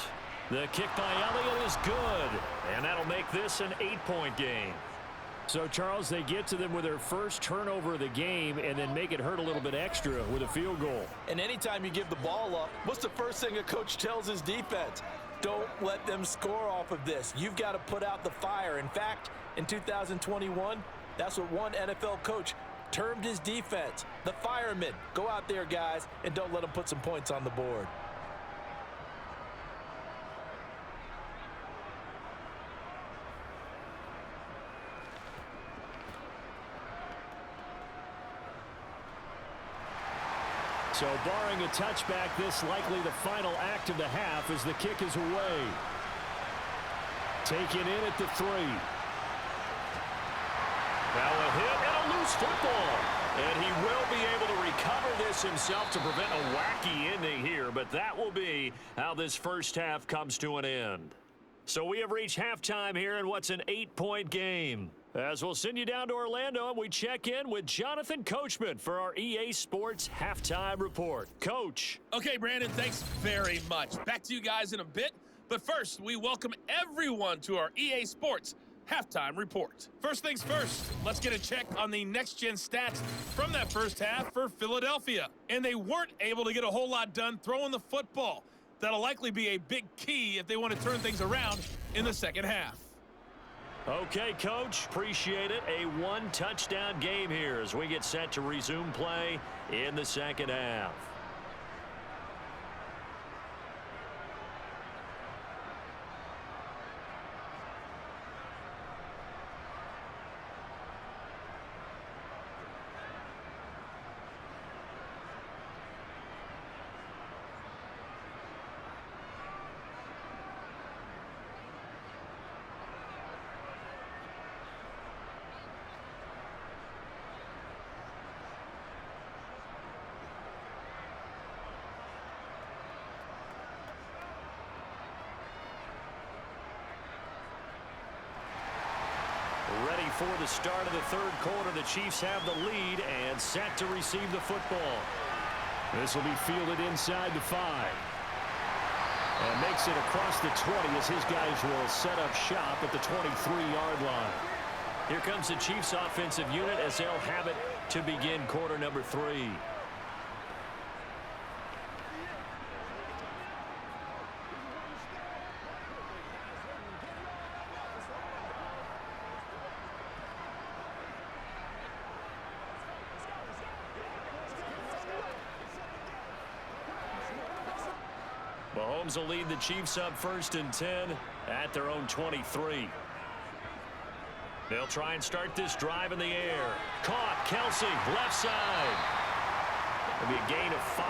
The kick by Elliott is good, and that'll make this an 8-point game. So, Charles, they get to them with their first turnover of the game and then make it hurt a little bit extra with a field goal. And anytime you give the ball up, what's the first thing a coach tells his defense? Don't let them score off of this. You've got to put out the fire. In fact, in 2021, that's what one NFL coach termed his defense, the firemen. Go out there, guys, and don't let them put some points on the board. So barring a touchback, this likely the final act of the half as the kick is away. Taken in at the 3. Now a hit and a loose football. And he will be able to recover this himself to prevent a wacky ending here. But that will be how this first half comes to an end. So we have reached halftime here in what's an 8-point game. As we'll send you down to Orlando, and we check in with Jonathan Coachman for our EA Sports Halftime Report. Coach. Okay, Brandon, thanks very much. Back to you guys in a bit. But first, we welcome everyone to our EA Sports Halftime Report. First things first, let's get a check on the next-gen stats from that first half for Philadelphia. And they weren't able to get a whole lot done throwing the football. That'll likely be a big key if they want to turn things around in the second half. Okay, Coach, appreciate it. A one-touchdown game here as we get set to resume play in the second half. Ready for the start of the third quarter. The Chiefs have the lead and set to receive the football. This will be fielded inside the 5. And makes it across the 20 as his guys will set up shop at the 23-yard line. Here comes the Chiefs offensive unit as they'll have it to begin quarter number 3. Mahomes will lead the Chiefs up 1st and 10 at their own 23. They'll try and start this drive in the air. Caught. Kelsey, left side. It'll be a gain of 5,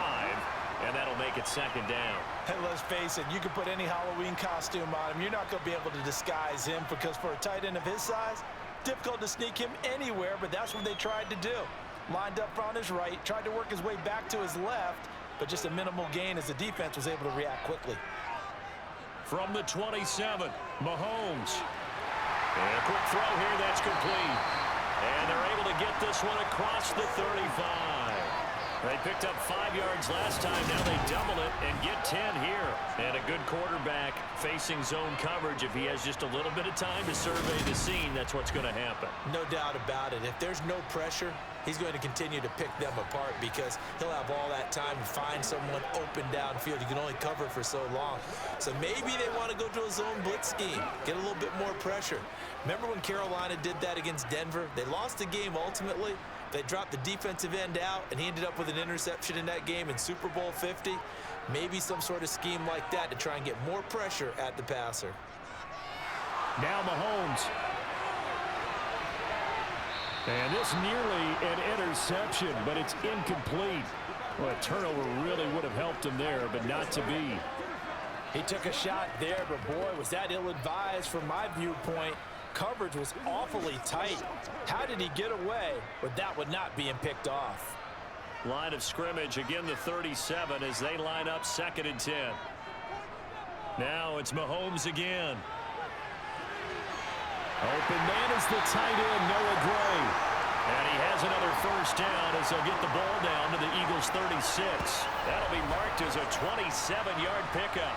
and that'll make it 2nd down. Hey, let's face it, you can put any Halloween costume on him. You're not going to be able to disguise him because for a tight end of his size, difficult to sneak him anywhere, but that's what they tried to do. Lined up on his right, tried to work his way back to his left, but just a minimal gain as the defense was able to react quickly. From the 27, Mahomes. And a quick throw here, that's complete. And they're able to get this one across the 35. They picked up 5 yards last time. Now they double it and get 10 here. And a good quarterback facing zone coverage. If he has just a little bit of time to survey the scene, that's what's going to happen. No doubt about it. If there's no pressure, he's going to continue to pick them apart because he'll have all that time to find someone open downfield. You can only cover for so long. So maybe they want to go to a zone blitz scheme, get a little bit more pressure. Remember when Carolina did that against Denver? They lost the game ultimately. They dropped the defensive end out, and he ended up with an interception in that game in Super Bowl 50. Maybe some sort of scheme like that to try and get more pressure at the passer. Now Mahomes. And this nearly an interception, but it's incomplete. Well, a turnover really would have helped him there, but not to be. He took a shot there, but boy, was that ill-advised from my viewpoint. Coverage was awfully tight. How did he get away with that one not being picked off? Line of scrimmage, again the 37 as they line up 2nd and 10. Now it's Mahomes again. Open man is the tight end, Noah Gray. And he has another 1st down as they'll get the ball down to the Eagles' 36. That'll be marked as a 27-yard pickup.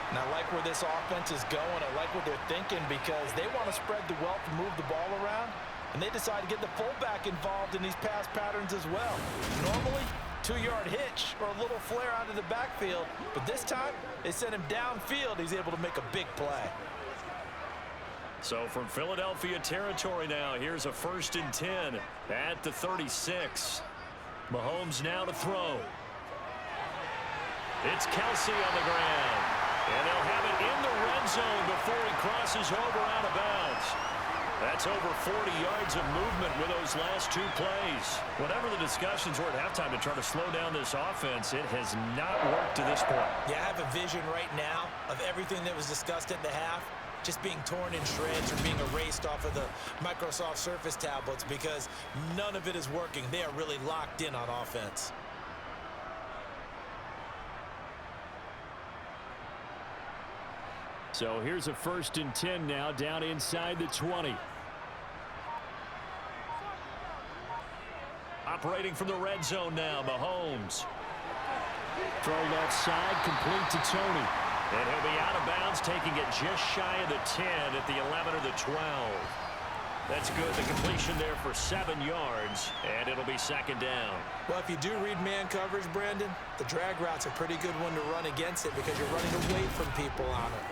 And I like where this offense is going. I like what they're thinking because they want to spread the wealth and move the ball around. And they decide to get the fullback involved in these pass patterns as well. Normally, 2-yard hitch or a little flare out of the backfield, but this time they sent him downfield. He's able to make a big play. So from Philadelphia territory now, here's a 1st and 10 at the 36. Mahomes now to throw. It's Kelsey on the ground. And they'll have it in the red zone before he crosses over out of bounds. That's over 40 yards of movement with those last 2 plays. Whatever the discussions were at halftime to try to slow down this offense, it has not worked to this point. Yeah, I have a vision right now of everything that was discussed at the half just being torn in shreds or being erased off of the Microsoft Surface tablets because none of it is working. They are really locked in on offense. So here's a 1st and 10 now down inside the 20. Operating from the red zone now, Mahomes. Throw left side, complete to Tony. And he'll be out of bounds, taking it just shy of the 10 at the 11 or the 12. That's good. The completion there for 7 yards, and it'll be 2nd down. Well, if you do read man coverage, Brandon, the drag route's a pretty good one to run against it because you're running away from people on it.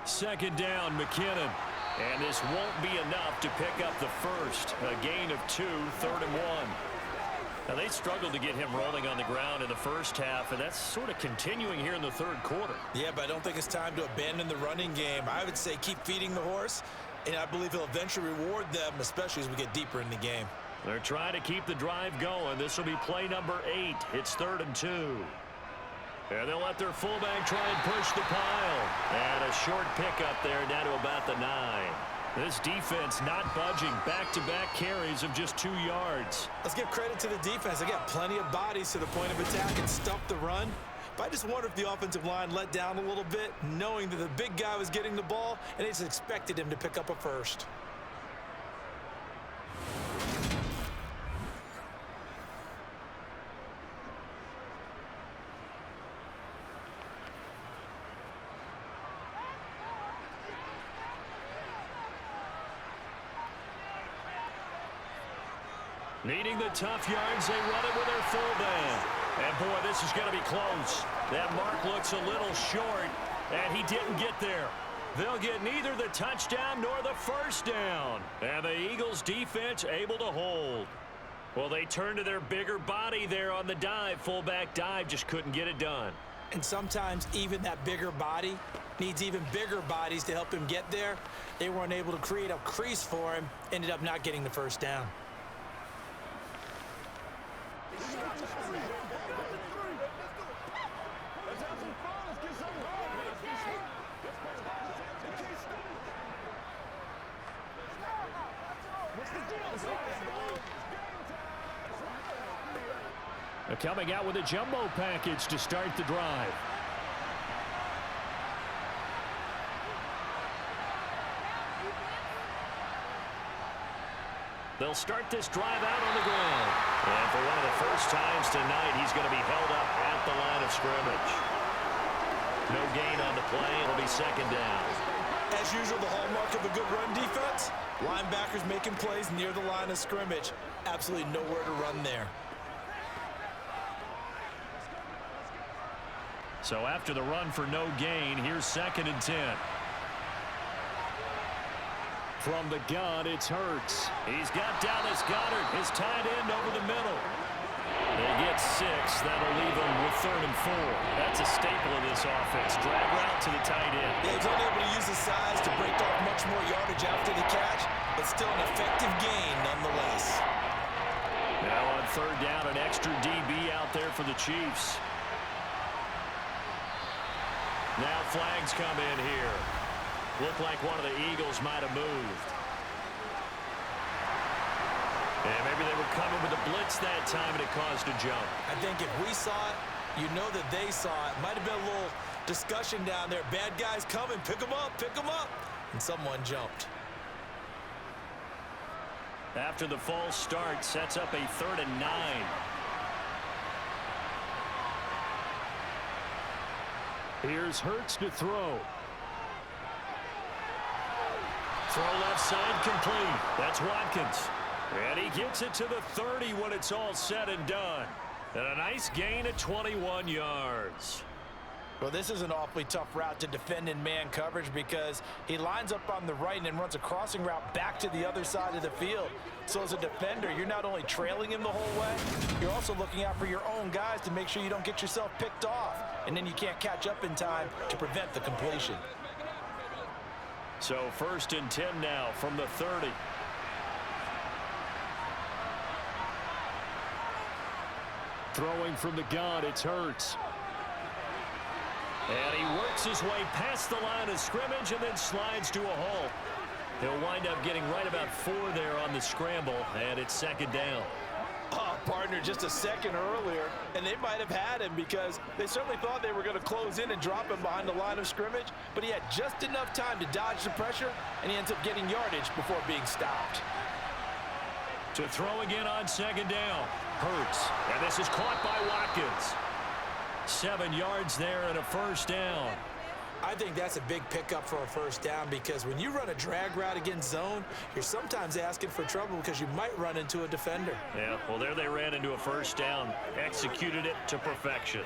Second down, McKinnon. And this won't be enough to pick up the first. A gain of 2, 3rd and 1. Now, they struggled to get him rolling on the ground in the first half, and that's sort of continuing here in the 3rd quarter. Yeah, but I don't think it's time to abandon the running game. I would say keep feeding the horse, and I believe he'll eventually reward them, especially as we get deeper in the game. They're trying to keep the drive going. This will be play number 8. It's 3rd and 2. And they'll let their fullback try and push the pile. And a short pickup there down to about the 9. This defense not budging. Back-to-back carries of just 2 yards. Let's give credit to the defense. They got plenty of bodies to the point of attack and stuff the run. But I just wonder if the offensive line let down a little bit, knowing that the big guy was getting the ball, and they just expected him to pick up a first. Needing the tough yards, they run it with their fullback. And boy, this is going to be close. That mark looks a little short, and he didn't get there. They'll get neither the touchdown nor the first down. And the Eagles defense able to hold. Well, they turn to their bigger body there on the dive. Fullback dive, just couldn't get it done. And sometimes even that bigger body needs even bigger bodies to help him get there. They weren't able to create a crease for him, ended up not getting the first down. Coming out with a jumbo package to start the drive. They'll start this drive out on the ground. And for one of the first times tonight, he's going to be held up at the line of scrimmage. No gain on the play. It'll be 2nd down. As usual, the hallmark of a good run defense, linebackers making plays near the line of scrimmage. Absolutely nowhere to run there. So after the run for no gain, here's 2nd and 10. From the gun, it's Hurts. He's got Dallas Goedert, his tight end, over the middle. They get 6. That'll leave them with 3rd and 4. That's a staple of this offense. Drag route to the tight end. Yeah, he's only able to use his size to break off much more yardage after the catch, but still an effective gain nonetheless. Now on 3rd down, an extra DB out there for the Chiefs. Now flags come in here. Looked like one of the Eagles might have moved. And maybe they were coming with a blitz that time and it caused a jump. I think if we saw it, you know that they saw it. Might have been a little discussion down there. Bad guys coming. Pick them up. Pick them up. And someone jumped. After the false start, sets up a 3rd and 9. Here's Hurts to throw. Throw left side complete. That's Watkins. And he gets it to the 30 when it's all said and done. And a nice gain of 21 yards. Well, this is an awfully tough route to defend in man coverage because he lines up on the right and then runs a crossing route back to the other side of the field. So as a defender, you're not only trailing him the whole way, you're also looking out for your own guys to make sure you don't get yourself picked off. And then you can't catch up in time to prevent the completion. So 1st and 10 now from the 30. Throwing from the gun, it's Hurts. And he works his way past the line of scrimmage and then slides to a halt. He'll wind up getting right about 4 there on the scramble, and it's 2nd down. Oh, partner, just a second earlier, and they might have had him because they certainly thought they were going to close in and drop him behind the line of scrimmage, but he had just enough time to dodge the pressure, and he ends up getting yardage before being stopped. To throw again on 2nd down. Hurts, and this is caught by Watkins. 7 yards there and a 1st down. I think that's a big pickup for a 1st down because when you run a drag route against zone, you're sometimes asking for trouble because you might run into a defender. Yeah, well, there they ran into a 1st down. Executed it to perfection.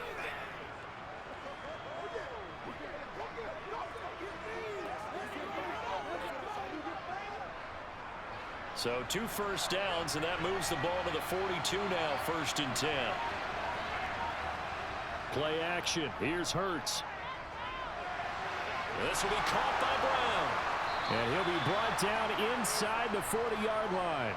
So 2 1st downs, and that moves the ball to the 42 now, 1st and 10. Play action. Here's Hurts. This will be caught by Brown. And he'll be brought down inside the 40-yard line.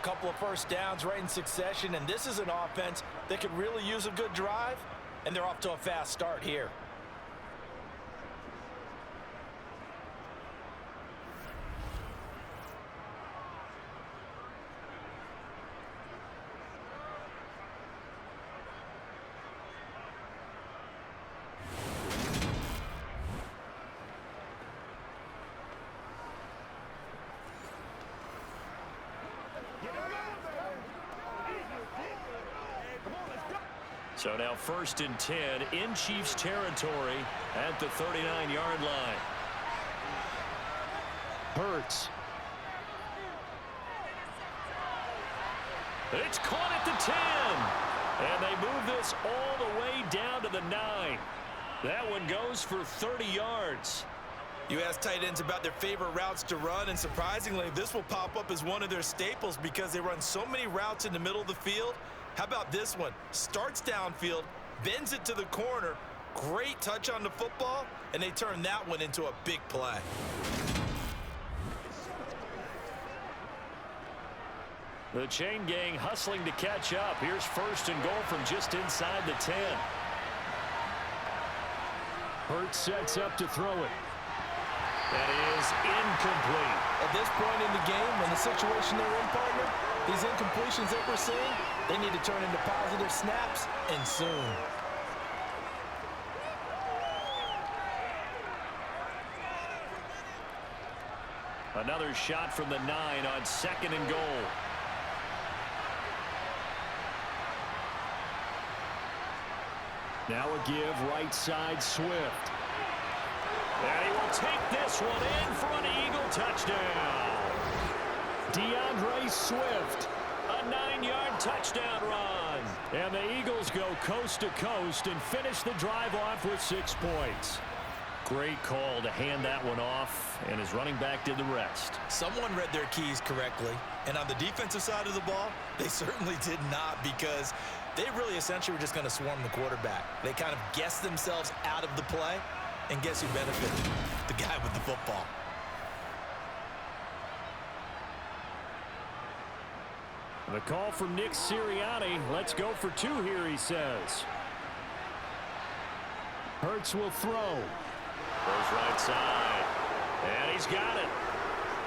Couple of 1st downs right in succession, and this is an offense that could really use a good drive, and they're off to a fast start here. So now 1st and 10 in Chiefs territory at the 39-yard line. Hurts. It's caught at the 10. And they move this all the way down to the 9. That one goes for 30 yards. You ask tight ends about their favorite routes to run, and surprisingly, this will pop up as one of their staples because they run so many routes in the middle of the field. How about this one? Starts downfield, bends it to the corner, great touch on the football, and they turn that one into a big play. The chain gang hustling to catch up. Here's 1st and goal from just inside the 10. Hurts sets up to throw it. That is incomplete. At this point in the game, in the situation they're in, partner, these incompletions that we're seeing, they need to turn into positive snaps, and soon. Another shot from the 9 on 2nd and goal. Now a give right side Swift. And he will take this one in for an Eagle touchdown. DeAndre Swift, a 9-yard touchdown run. And the Eagles go coast to coast and finish the drive off with 6 points. Great call to hand that one off, and his running back did the rest. Someone read their keys correctly, and on the defensive side of the ball, they certainly did not because they really essentially were just going to swarm the quarterback. They kind of guessed themselves out of the play. And guess who benefited? The guy with the football. The call from Nick Sirianni. Let's go for 2 here, he says. Hurts will throw. Goes right side. And he's got it.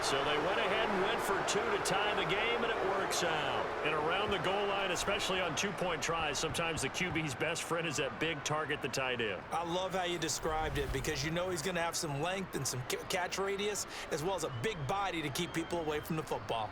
So they went ahead and went for 2 to tie the game, and it works out. And around the goal line, especially on 2-point tries, sometimes the QB's best friend is that big target, the tight end. I love how you described it because you know he's going to have some length and some catch radius as well as a big body to keep people away from the football.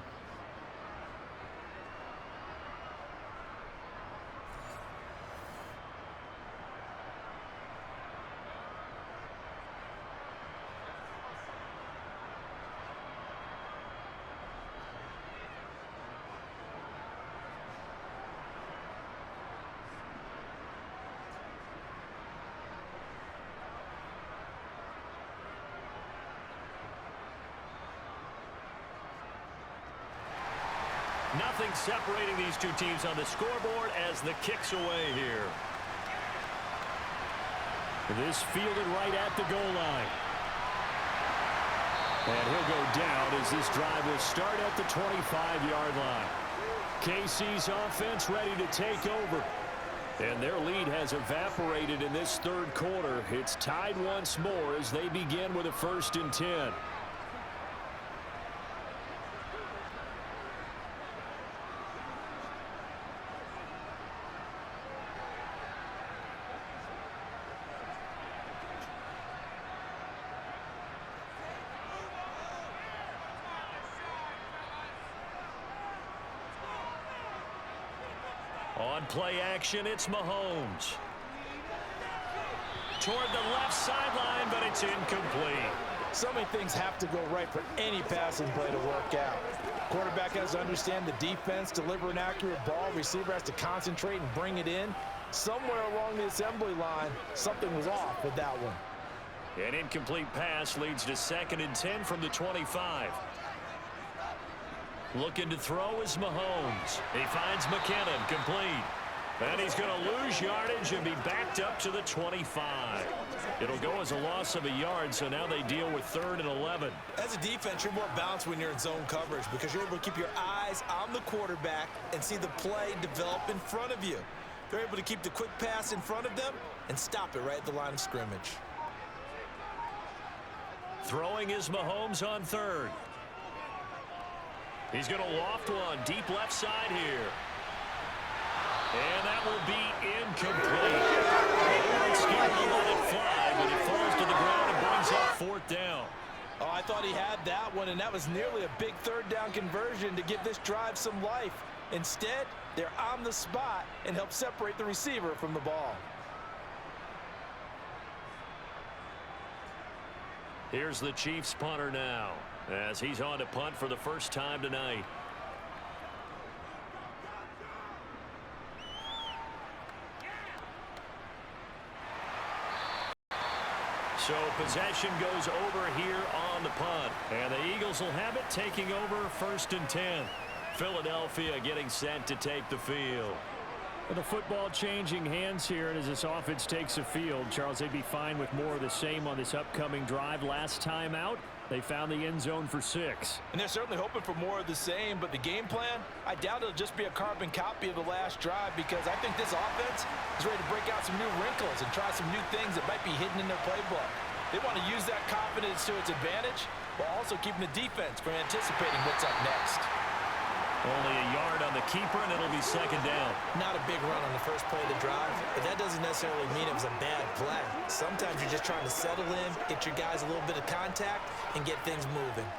Nothing separating these two teams on the scoreboard as the kick's away here. This fielded right at the goal line. And he'll go down as this drive will start at the 25-yard line. KC's offense ready to take over. And their lead has evaporated in this third quarter. It's tied once more as they begin with a 1st and 10. On play action, it's Mahomes. Toward the left sideline, but it's incomplete. So many things have to go right for any passing play to work out. Quarterback has to understand the defense, deliver an accurate ball. Receiver has to concentrate and bring it in. Somewhere along the assembly line, something was off with that one. An incomplete pass leads to 2nd and 10 from the 25. Looking to throw is Mahomes. He finds McKinnon, complete. And he's going to lose yardage and be backed up to the 25. It'll go as a loss of a yard, so now they deal with 3rd and 11. As a defense, you're more balanced when you're in zone coverage because you're able to keep your eyes on the quarterback and see the play develop in front of you. They're able to keep the quick pass in front of them and stop it right at the line of scrimmage. Throwing is Mahomes on 3rd. He's going to loft one deep left side here. And that will be incomplete. It's scared to let it fly, but it falls to the ground and brings up 4th down. Oh, I thought he had that one, and that was nearly a big 3rd down conversion to give this drive some life. Instead, they're on the spot and help separate the receiver from the ball. Here's the Chiefs punter now, as he's on to punt for the first time tonight. So possession goes over here on the punt. And the Eagles will have it, taking over 1st and 10. Philadelphia getting set to take the field. With the football changing hands here, and as this offense takes the field, Charles, they'd be fine with more of the same on this upcoming drive. Last time out, they found the end zone for 6. And they're certainly hoping for more of the same, but the game plan, I doubt it'll just be a carbon copy of the last drive because I think this offense is ready to break out some new wrinkles and try some new things that might be hidden in their playbook. They want to use that confidence to its advantage while also keeping the defense from anticipating what's up next. Only a yard on the keeper, and it'll be 2nd down. Not a big run on the first play of the drive, but that doesn't necessarily mean it was a bad play. Sometimes you're just trying to settle in, get your guys a little bit of contact, and get things moving.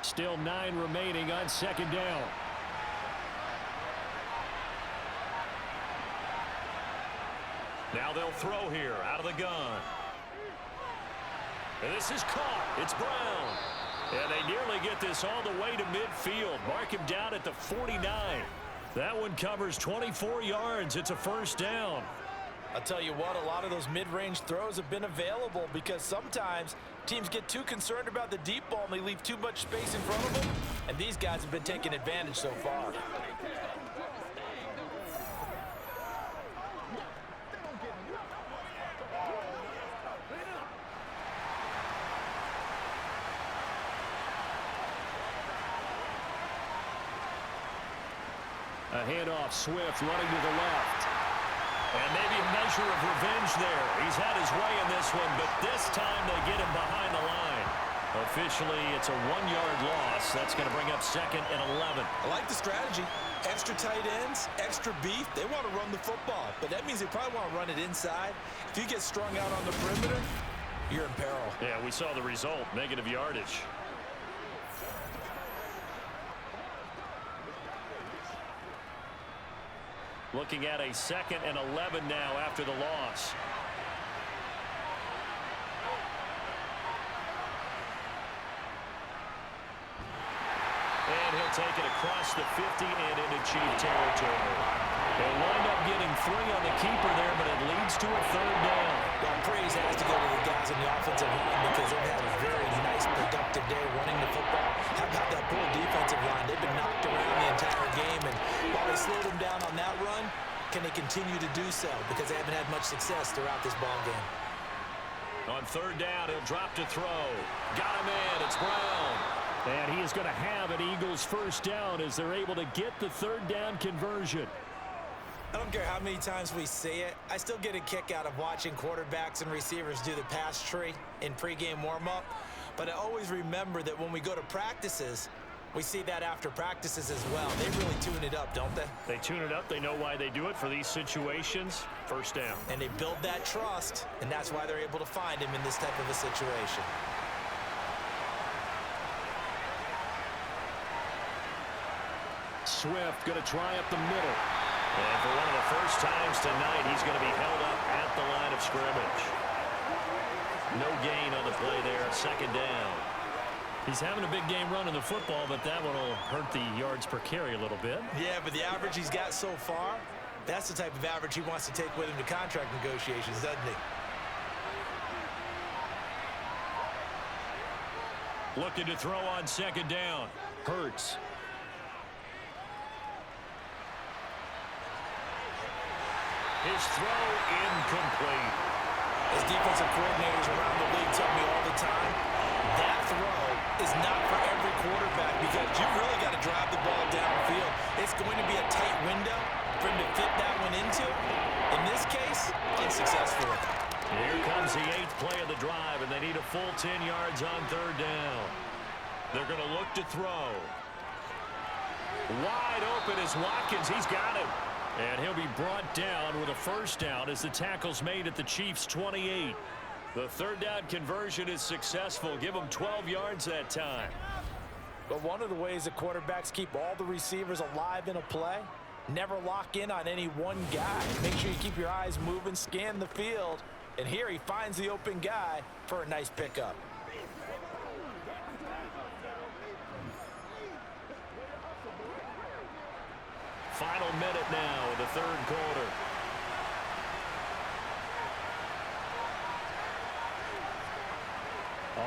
Still 9 remaining on 2nd down. Now they'll throw here out of the gun. And this is caught. It's Brown. And they nearly get this all the way to midfield. Mark him down at the 49. That one covers 24 yards. It's a 1st down. I'll tell you what, a lot of those mid-range throws have been available because sometimes teams get too concerned about the deep ball and they leave too much space in front of them. And these guys have been taking advantage so far. A handoff, Swift running to the left. And maybe a measure of revenge there. He's had his way in this one, but this time they get him behind the line. Officially, it's a 1-yard loss. That's going to bring up 2nd and 11. I like the strategy. Extra tight ends, extra beef. They want to run the football, but that means they probably want to run it inside. If you get strung out on the perimeter, you're in peril. Yeah, we saw the result, negative yardage. Looking at a 2nd and 11 now after the loss. And he'll take it across the 50 and into Chief territory. They wind up getting 3 on the keeper there, but it leads to a 3rd down. Well, praise has to go to the guys in the offensive line because they've had a very nice, productive day running the football. How about that pull slowed him down on that run. Can they continue to do so? Because they haven't had much success throughout this ball game. On third down, he'll drop to throw. Got him in. It's Brown. And he is going to have an Eagles first down as they're able to get the third down conversion. I don't care how many times we see it. I still get a kick out of watching quarterbacks and receivers do the pass tree in pregame warm-up. But I always remember that when we go to practices, we see that after practices as well. They really tune it up, don't they? They tune it up. They know why they do it for these situations. First down. And they build that trust, and that's why they're able to find him in this type of a situation. Swift going to try up the middle. And for one of the first times tonight, he's going to be held up at the line of scrimmage. No gain on the play there, second down. He's having a big game running the football, but that one will hurt the yards per carry a little bit. Yeah, but the average he's got so far, that's the type of average he wants to take with him to contract negotiations, doesn't he? Looking to throw on second down. Hurts. His throw incomplete. As defensive coordinators around the league tell me all the time, that throw is not for every quarterback because you've really got to drive the ball downfield. It's going to be a tight window for him to fit that one into. In this case, unsuccessful. Here comes the 8th play of the drive, and they need a full 10 yards on third down. They're going to look to throw. Wide open is Watkins. He's got it. And he'll be brought down with a first down as the tackle's made at the Chiefs' 28. The third down conversion is successful. Give them 12 yards that time. But one of the ways that quarterbacks keep all the receivers alive in a play, never lock in on any one guy. Make sure you keep your eyes moving, scan the field. And here he finds the open guy for a nice pickup. Final minute now in the third quarter.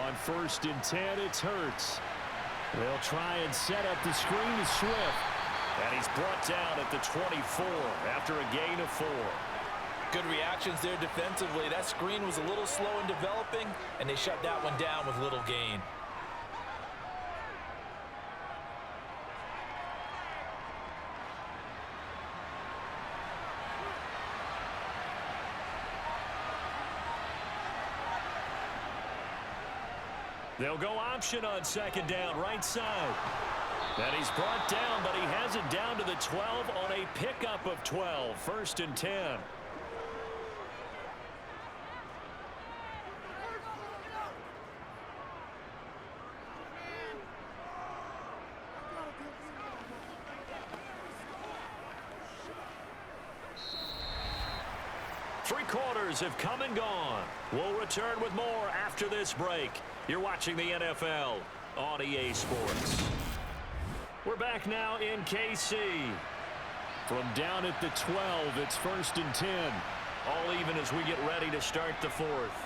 On 1st and 10, it's Hurts. They'll try and set up the screen to Swift. And he's brought down at the 24 after a gain of 4. Good reactions there defensively. That screen was a little slow in developing, and they shut that one down with little gain. They'll go option on second down, right side. And he's brought down, but he has it down to the 12 on a pickup of 12. 1st and 10. Three quarters have come and gone. We'll return with more after this break. You're watching the NFL on EA Sports. We're back now in KC. From down at the 12, it's 1st and 10. All even as we get ready to start the 4th.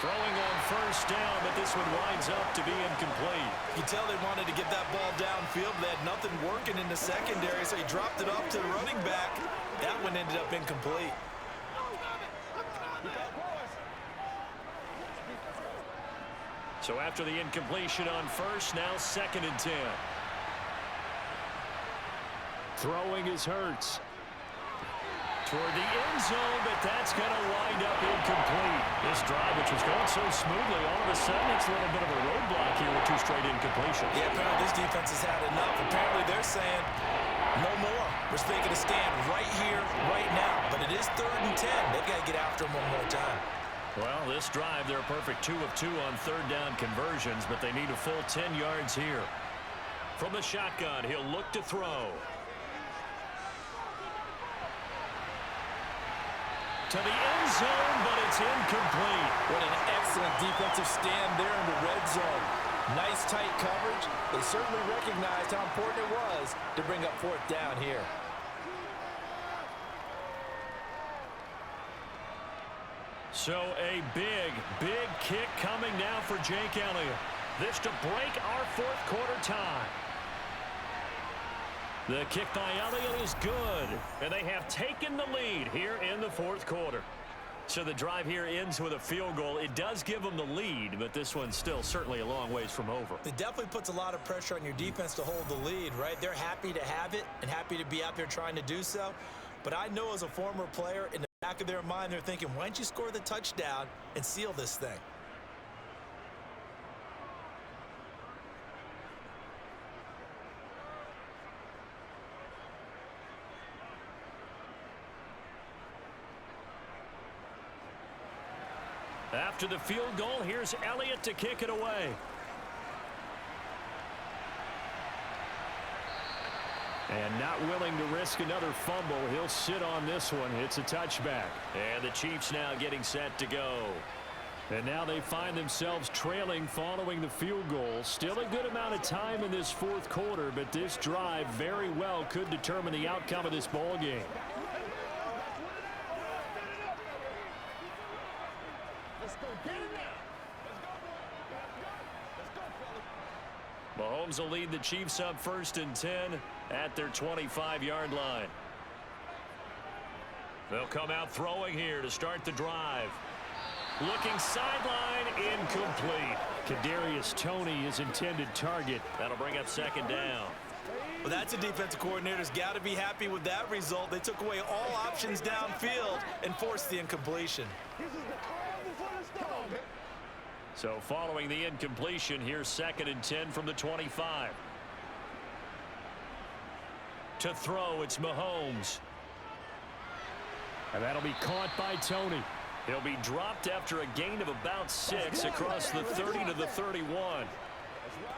Throwing on first down, but this one winds up to be incomplete. You can tell they wanted to get that ball downfield, but they had nothing working in the secondary, so he dropped it off to the running back. That one ended up incomplete. So after the incompletion on first, now 2nd and 10. Throwing is Hurts. Toward the end zone, but that's going to wind up incomplete. This drive, which was going so smoothly, all of a sudden it's a little bit of a roadblock here with 2 straight incompletions. Yeah, apparently this defense has had enough. Apparently they're saying, no more. We're making a stand right here, right now. But it is 3rd and 10. They've got to get after him one more time. Well, this drive, they're a perfect 2 of 2 on third down conversions, but they need a full 10 yards here. From the shotgun, he'll look to throw. To the end zone, but it's incomplete. What an excellent defensive stand there in the red zone. Nice tight coverage. They certainly recognized how important it was to bring up 4th down here. So a big kick coming now for Jake Elliott. This to break our 4th quarter tie. The kick by Elliott is good, and they have taken the lead here in the fourth quarter. So the drive here ends with a field goal. It does give them the lead, but this one's still certainly a long ways from over. It definitely puts a lot of pressure on your defense to hold the lead, right? They're happy to have it and happy to be out there trying to do so. But I know as a former player, in the back of their mind, they're thinking, why don't you score the touchdown and seal this thing? After the field goal, here's Elliott to kick it away. And not willing to risk another fumble, he'll sit on this one. It's a touchback. And the Chiefs now getting set to go. And now they find themselves trailing following the field goal. Still a good amount of time in this fourth quarter, but this drive very well could determine the outcome of this ball game. Mahomes will lead the Chiefs up 1st and 10 at their 25-yard line. They'll come out throwing here to start the drive. Looking sideline, incomplete. Kadarius Toney, his intended target. That'll bring up 2nd down. Well, that's a defensive coordinator's got to be happy with that result. They took away all options downfield and forced the incompletion. So following the incompletion, here's 2nd and 10 from the 25. To throw, it's Mahomes. And that'll be caught by Toney. He'll be dropped after a gain of about 6 across the 30 to the 31.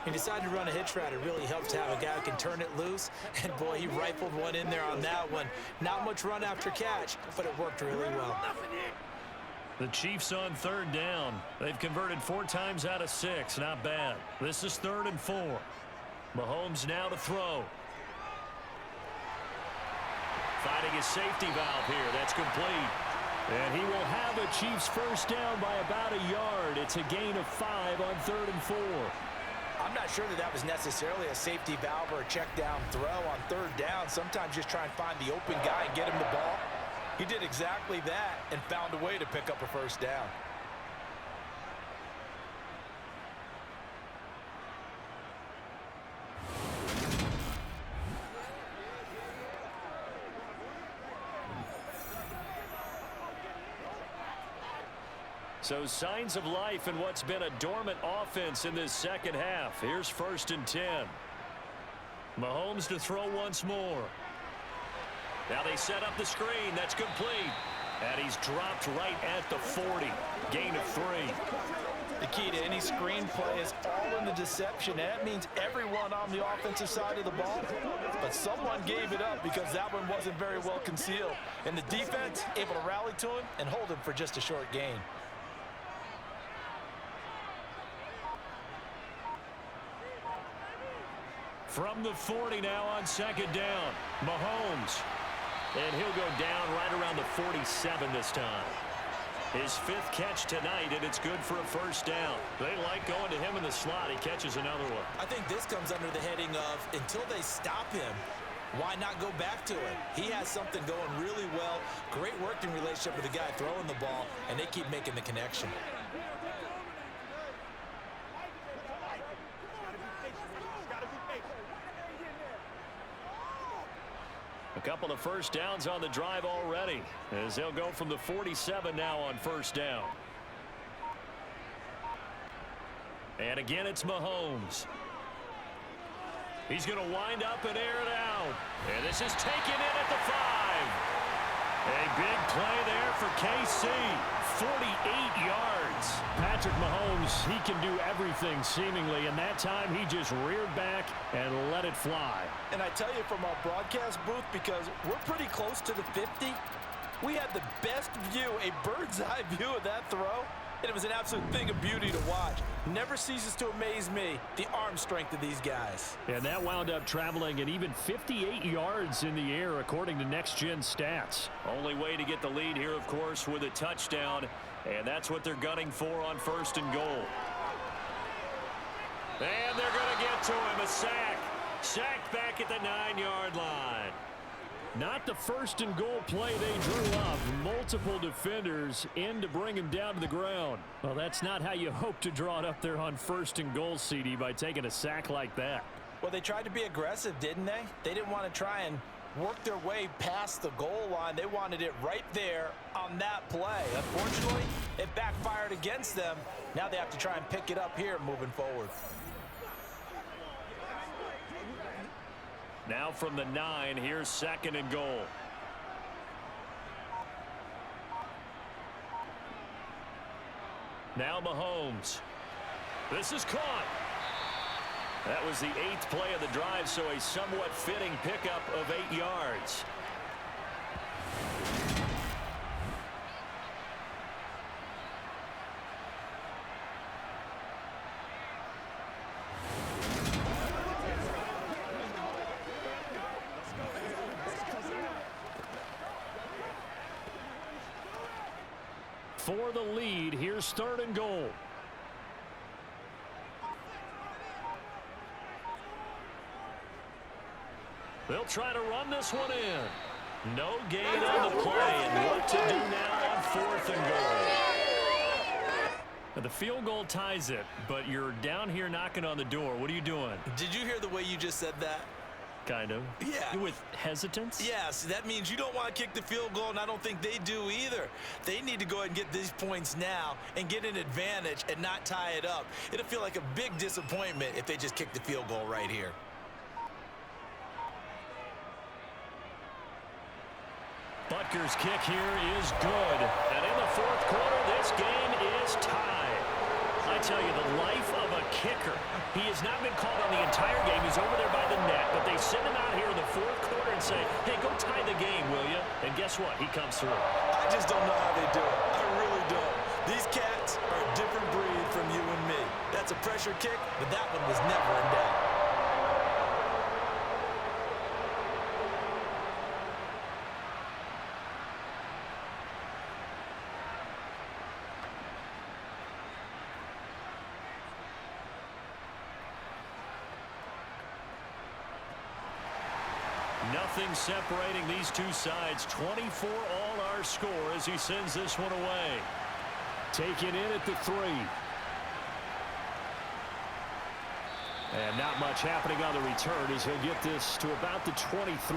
He decided to run a hitch route. It really helps to have a guy who can turn it loose. And, boy, he rifled one in there on that one. Not much run after catch, but it worked really well. The Chiefs on 3rd down. They've converted 4 times out of 6. Not bad. This is 3rd and 4. Mahomes now to throw. Finding his safety valve here. That's complete. And he will have a Chiefs first down by about a yard. It's a gain of 5 on 3rd and 4. I'm not sure that was necessarily a safety valve or a check down throw on 3rd down. Sometimes just try and find the open guy and get him the ball. He did exactly that and found a way to pick up a first down. So signs of life in what's been a dormant offense in this second half. Here's 1st and 10. Mahomes to throw once more. Now they set up the screen. That's complete. And he's dropped right at the 40. Gain of 3. The key to any screen play is all in the deception. That means everyone on the offensive side of the ball. But someone gave it up because that one wasn't very well concealed. And the defense able to rally to him and hold him for just a short gain. From the 40 now on 2nd down. Mahomes. And he'll go down right around the 47 this time. His 5th catch tonight, and it's good for a first down. They like going to him in the slot. He catches another one. I think this comes under the heading of until they stop him, why not go back to it? He has something going really well. Great working relationship with the guy throwing the ball, and they keep making the connection. A couple of first downs on the drive already, as they'll go from the 47 now on 1st down. And again, it's Mahomes. He's going to wind up and air it out. And this is taken in at the 5. A big play there for KC. 48 yards. Patrick Mahomes, he can do everything seemingly, and that time he just reared back and let it fly. And I tell you from our broadcast booth, because we're pretty close to the 50, we had the best view, a bird's eye view of that throw, and it was an absolute thing of beauty to watch. Never ceases to amaze me, the arm strength of these guys. And that wound up traveling at even 58 yards in the air, according to Next Gen Stats. Only way to get the lead here, of course, with a touchdown, and that's what they're gunning for on 1st and goal. And they're going to get to him, a sack. Sacked back at the 9-yard line. Not the first and goal play they drew up. Multiple defenders in to bring him down to the ground. Well, that's not how you hope to draw it up there on first and goal, CD, by taking a sack like that. Well, they tried to be aggressive, didn't they? They didn't want to try and work their way past the goal line. They wanted it right there on that play. Unfortunately, it backfired against them. Now they have to try and pick it up here moving forward. Now from the 9, here's second and goal. Now Mahomes. This is caught. That was the 8th play of the drive, so a somewhat fitting pickup of 8 yards. For the lead, here's third and goal. They'll try to run this one in. No gain on the play, and what to do now on fourth and goal. Now, the field goal ties it, but you're down here knocking on the door. What are you doing? Did you hear the way you just said that? Kind of. Yeah. With hesitance? Yes, that means you don't want to kick the field goal, and I don't think they do either. They need to go ahead and get these points now and get an advantage and not tie it up. It'll feel like a big disappointment if they just kick the field goal right here. Butker's kick here is good. And in the fourth quarter, this game is tied. I tell you, the life of a kicker. He has not been called on the entire game. He's over there by the net, but they send him out here in the fourth quarter and say, hey, go tie the game, will you? And guess what? He comes through. I just don't know how they do it. I really don't. These cats are a different breed from you and me. That's a pressure kick, but that one was never in doubt. Nothing separating these two sides. 24 all our score as he sends this one away. Taken in at the 3. And not much happening on the return as he'll get this to about the 23.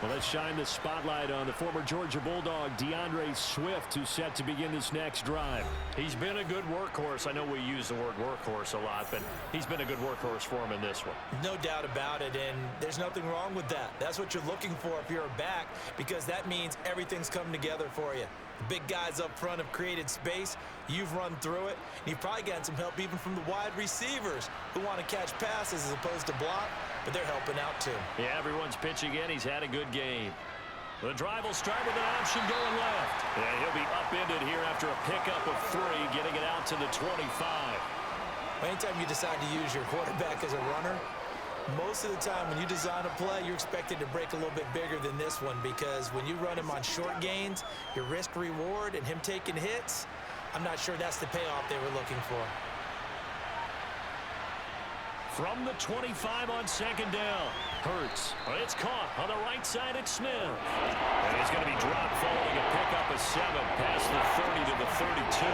Well, let's shine the spotlight on the former Georgia Bulldog, DeAndre Swift, who's set to begin this next drive. He's been a good workhorse. I know we use the word workhorse a lot, but he's been a good workhorse for him in this one. No doubt about it, and there's nothing wrong with that. That's what you're looking for if you're a back, because that means everything's come together for you. The big guys up front have created space. You've run through it. And you've probably gotten some help even from the wide receivers who want to catch passes as opposed to block, but they're helping out too. Yeah, everyone's pitching in. He's had a good game. The drive will start with an option going left. Yeah, he'll be upended here after a pickup of 3, getting it out to the 25. Anytime you decide to use your quarterback as a runner, most of the time when you design a play, you're expected to break a little bit bigger than this one, because when you run him on short gains, your risk-reward and him taking hits, I'm not sure that's the payoff they were looking for. From the 25 on second down. Hurts. But it's caught on the right side at Smith. And he's going to be dropped following a pickup of 7 past the 30 to the 32.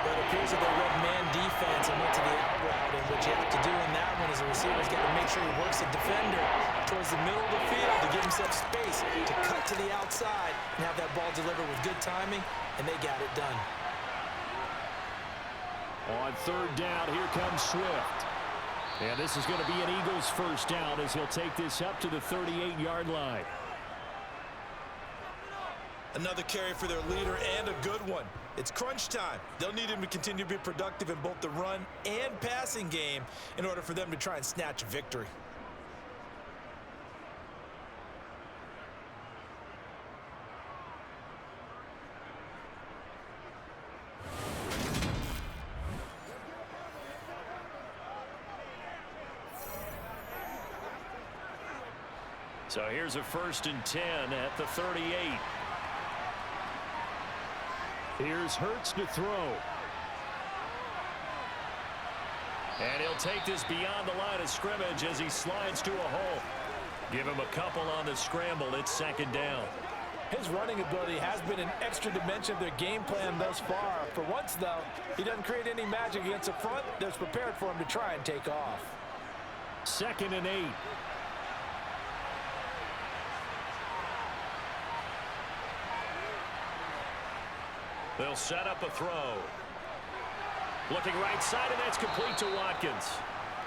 But it appears that they read man defense and went to the out route, and what you have to do in that one is the receiver's got to make sure he works the defender towards the middle of the field to give himself space to cut to the outside and have that ball delivered with good timing, and they got it done. On third down, here comes Swift. And this is going to be an Eagles first down as he'll take this up to the 38-yard line. Another carry for their leader, and a good one. It's crunch time. They'll need him to continue to be productive in both the run and passing game in order for them to try and snatch a victory. So here's a 1st and 10 at the 38. Here's Hurts to throw. And he'll take this beyond the line of scrimmage as he slides to a hole. Give him a couple on the scramble. It's second down. His running ability has been an extra dimension of their game plan thus far. For once, though, he doesn't create any magic against the front that's prepared for him to try and take off. 2nd and 8. They'll set up a throw. Looking right side, and that's complete to Watkins.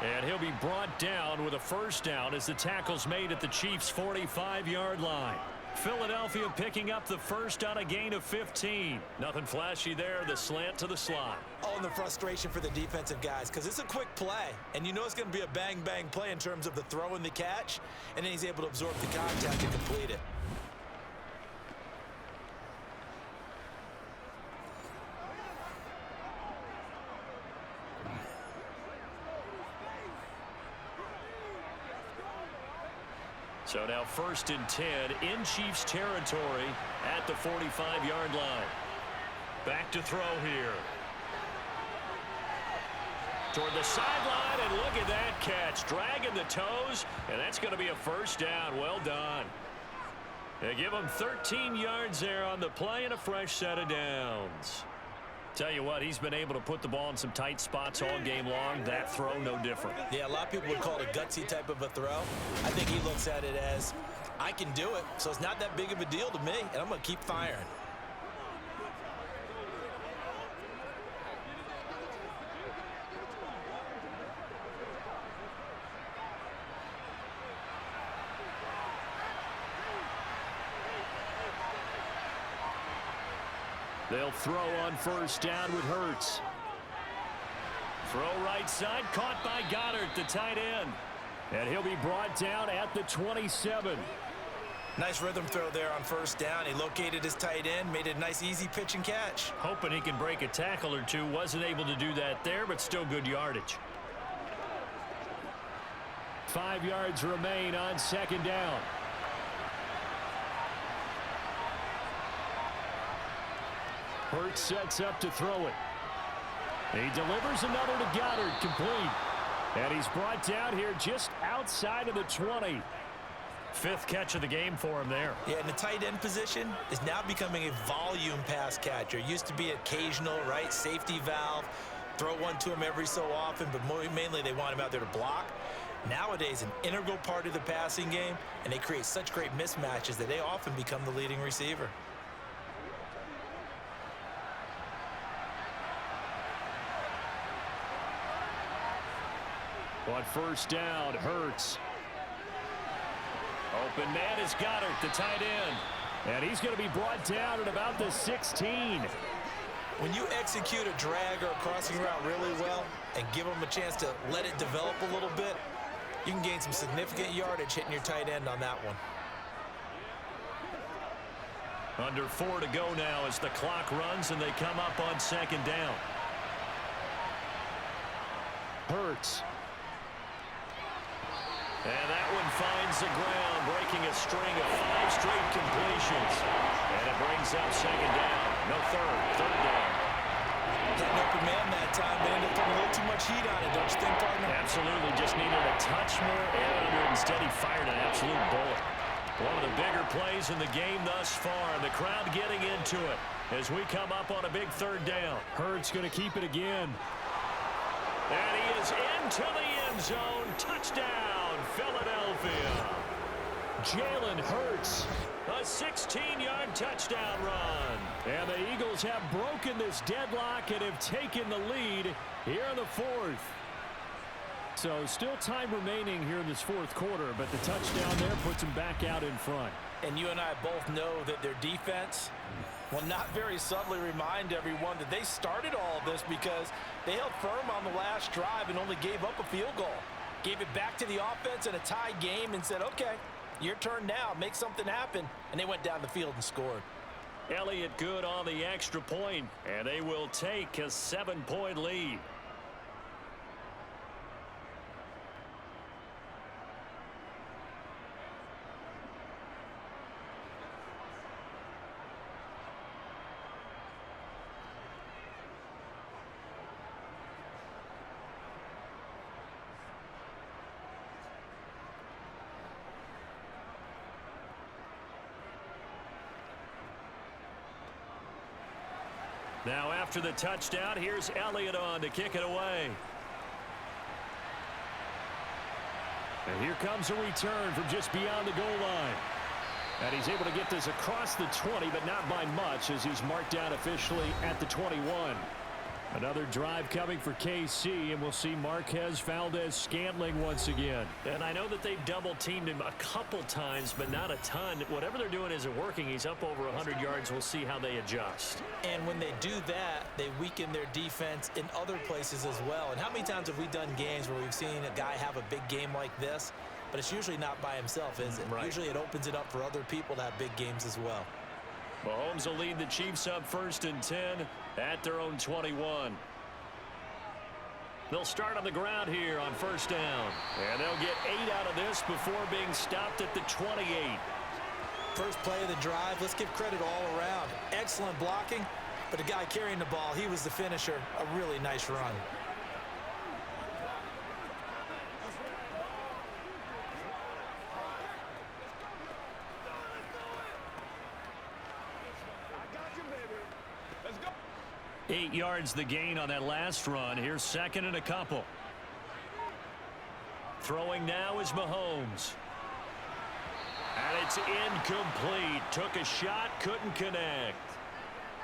And he'll be brought down with a first down as the tackle's made at the Chiefs' 45-yard line. Philadelphia picking up the first on a gain of 15. Nothing flashy there, the slant to the slot. Oh, and the frustration for the defensive guys, because it's a quick play, and you know it's going to be a bang-bang play in terms of the throw and the catch, and then he's able to absorb the contact and complete it. So now 1st and 10 in Chiefs territory at the 45-yard line. Back to throw here. Toward the sideline, and look at that catch. Dragging the toes, and that's going to be a first down. Well done. They give him 13 yards there on the play and a fresh set of downs. Tell you what, he's been able to put the ball in some tight spots all game long. That throw, no different. Yeah, a lot of people would call it a gutsy type of a throw. I think he looks at it as, I can do it, so it's not that big of a deal to me, and I'm going to keep firing. They'll throw on first down with Hurts. Throw right side, caught by Goddard, the tight end. And he'll be brought down at the 27. Nice rhythm throw there on first down. He located his tight end, made it a nice easy pitch and catch. Hoping he can break a tackle or two. Wasn't able to do that there, but still good yardage. 5 yards remain on second down. Hurts sets up to throw it. He delivers another to Goddard, complete. And he's brought down here just outside of the 20. 5th catch of the game for him there. Yeah, and the tight end position is now becoming a volume pass catcher. Used to be occasional, right? Safety valve. Throw one to him every so often, but mainly they want him out there to block. Nowadays, an integral part of the passing game, and they create such great mismatches that they often become the leading receiver. On first down, Hurts. Open man is Goddard, the tight end. And he's going to be brought down at about the 16. When you execute a drag or a crossing route really well and give them a chance to let it develop a little bit, you can gain some significant yardage hitting your tight end on that one. Under 4 to go now as the clock runs and they come up on second down. Hurts. And that one finds the ground, breaking a string of 5 straight completions. And it brings up second down. No third down. Got an open man that time, but ended up putting a little too much heat on it, don't you think, partner? Absolutely, just needed a touch more air under it. Instead, he fired an absolute bullet. One of the bigger plays in the game thus far, and the crowd getting into it as we come up on a big third down. Hurts going to keep it again. And he is into the end zone. Touchdown, Philadelphia. Jalen Hurts, a 16-yard touchdown run. And the Eagles have broken this deadlock and have taken the lead here in the 4th. So still time remaining here in this 4th quarter, but the touchdown there puts them back out in front. And you and I both know that their defense will not very subtly remind everyone that they started all of this because they held firm on the last drive and only gave up a field goal. Gave it back to the offense in a tie game and said, okay, your turn now, make something happen. And they went down the field and scored. Elliott good on the extra point, and they will take a 7-point lead. Now after the touchdown, here's Elliott on to kick it away. And here comes a return from just beyond the goal line. And he's able to get this across the 20, but not by much as he's marked down officially at the 21. Another drive coming for KC, and we'll see Marquez Valdez-Scantling once again. And I know that they've double-teamed him a couple times, but not a ton. Whatever they're doing isn't working. He's up over 100 yards. We'll see how they adjust. And when they do that, they weaken their defense in other places as well. And how many times have we done games where we've seen a guy have a big game like this, but it's usually not by himself, is it? Right. Usually it opens it up for other people to have big games as well. Mahomes will lead the Chiefs up 1st and 10 at their own 21. They'll start on the ground here on 1st down. And they'll get 8 out of this before being stopped at the 28. First play of the drive, let's give credit all around. Excellent blocking, but the guy carrying the ball, he was the finisher. A really nice run. Let's go. 8 yards the gain on that last run. Here's 2nd and a couple. Throwing now is Mahomes. And it's incomplete. Took a shot, couldn't connect.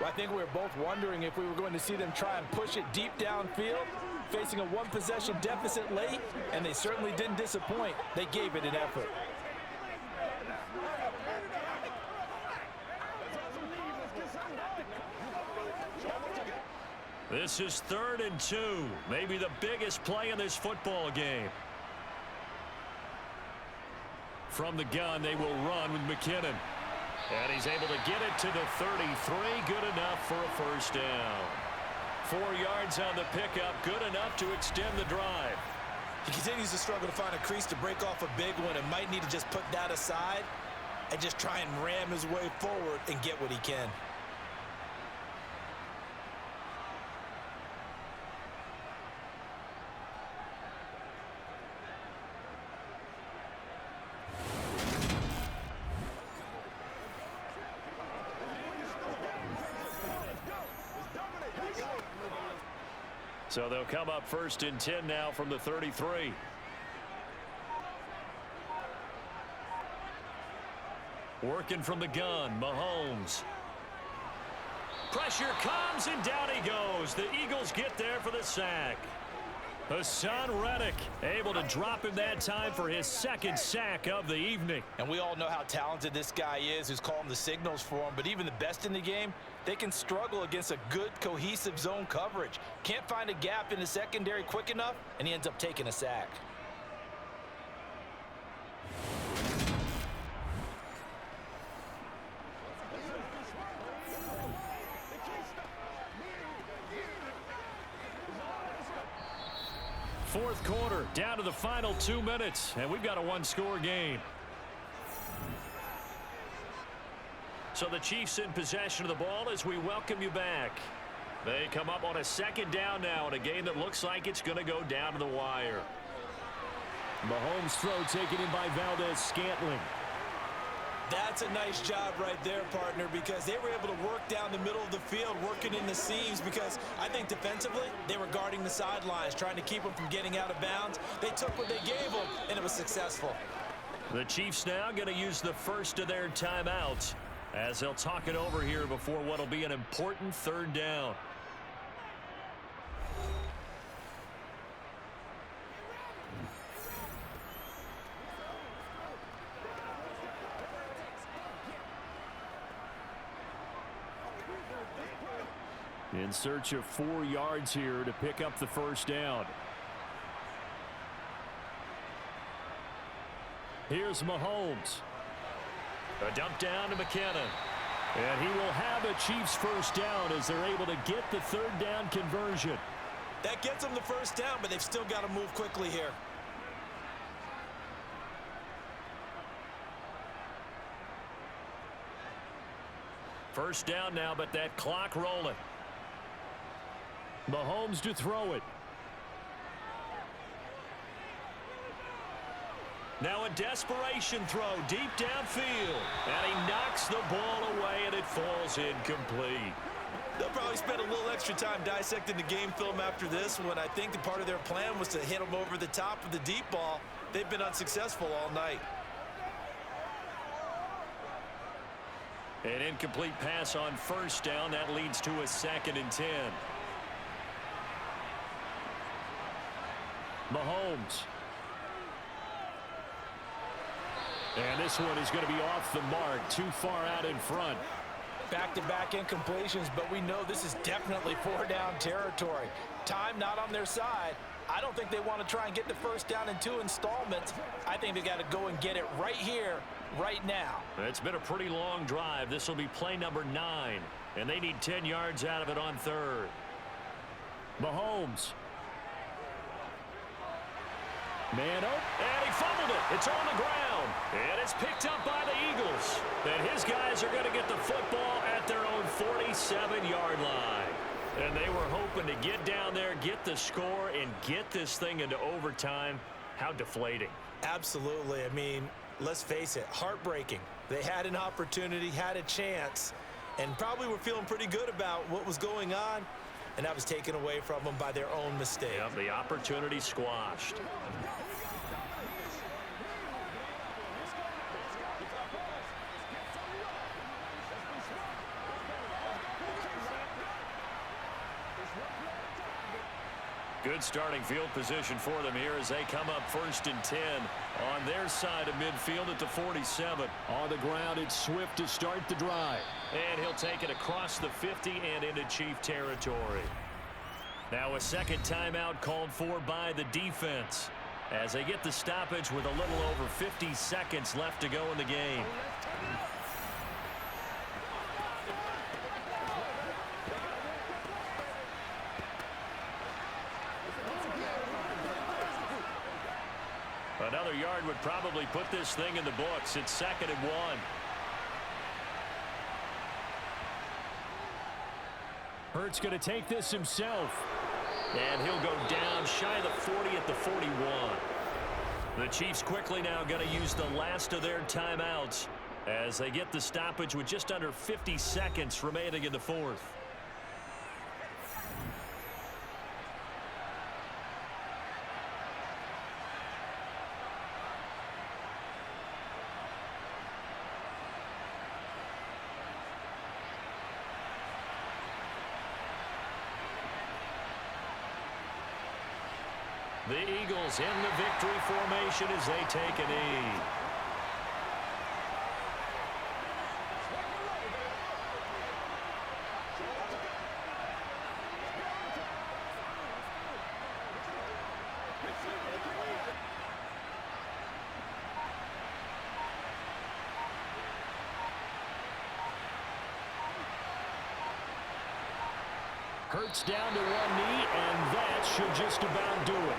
Well, I think we were both wondering if we were going to see them try and push it deep downfield, facing a one-possession deficit late, and they certainly didn't disappoint. They gave it an effort. This is 3rd and 2. Maybe the biggest play in this football game. From the gun, they will run with McKinnon. And he's able to get it to the 33. Good enough for a 1st down. 4 yards on the pickup. Good enough to extend the drive. He continues to struggle to find a crease to break off a big one and might need to just put that aside and just try and ram his way forward and get what he can. So they'll come up 1st and 10 now from the 33. Working from the gun, Mahomes. Pressure comes, and down he goes. The Eagles get there for the sack. Hassan Reddick able to drop him that time for his 2nd sack of the evening. And we all know how talented this guy is, who's calling the signals for him. But even the best in the game, they can struggle against a good, cohesive zone coverage. Can't find a gap in the secondary quick enough, and he ends up taking a sack. Fourth quarter, down to the final 2 minutes, and we've got a one-score game. So the Chiefs in possession of the ball as we welcome you back. They come up on a 2nd down now in a game that looks like it's going to go down to the wire. Mahomes' throw taken in by Valdez-Scantling. That's a nice job right there, partner, because they were able to work down the middle of the field, working in the seams, because I think defensively they were guarding the sidelines, trying to keep them from getting out of bounds. They took what they gave them, and it was successful. The Chiefs now going to use the first of their timeouts as they'll talk it over here before what will be an important 3rd down. In search of 4 yards here to pick up the 1st down. Here's Mahomes. A dump down to McKinnon. And he will have a Chiefs 1st down as they're able to get the 3rd down conversion. That gets them the 1st down, but they've still got to move quickly here. First down now, but that clock rolling. Mahomes to throw it. Now a desperation throw deep downfield. And he knocks the ball away, and it falls incomplete. They'll probably spend a little extra time dissecting the game film after this one. I think the part of their plan was to hit them over the top of the deep ball. They've been unsuccessful all night. An incomplete pass on first down. That leads to a 2nd and 10. Mahomes. And this one is going to be off the mark, too far out in front. Back-to-back incompletions, but we know this is definitely 4-down territory. Time not on their side. I don't think they want to try and get the first down in 2 installments. I think they got to go and get it right here, right now. It's been a pretty long drive. This will be play number 9, and they need 10 yards out of it on 3rd. Mahomes. Man up, and he fumbled it. It's on the ground, and it's picked up by the Eagles. And his guys are going to get the football at their own 47-yard line. And they were hoping to get down there, get the score, and get this thing into overtime. How deflating. Absolutely. I mean, let's face it, heartbreaking. They had an opportunity, had a chance, and probably were feeling pretty good about what was going on, and that was taken away from them by their own mistake. Yep, the opportunity squashed. Good starting field position for them here as they come up 1st and 10 on their side of midfield at the 47. On the ground, it's Swift to start the drive. And he'll take it across the 50 and into Chief territory. Now a 2nd timeout called for by the defense as they get the stoppage with a little over 50 seconds left to go in the game. Another yard would probably put this thing in the books. It's 2nd and 1. Hurts going to take this himself. And he'll go down shy of the 40 at the 41. The Chiefs quickly now going to use the last of their timeouts as they get the stoppage with just under 50 seconds remaining in the 4th. The Eagles in the victory formation as they take a knee. Hurts down to one knee, and that should just about do it.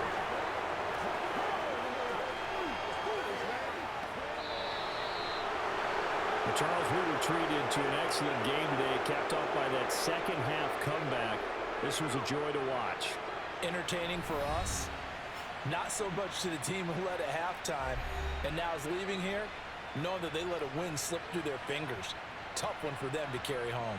Charles, we were treated to an excellent game today, capped off by that second half comeback. This was a joy to watch. Entertaining for us, not so much to the team who led at halftime and now is leaving here, knowing that they let a win slip through their fingers. Tough one for them to carry home.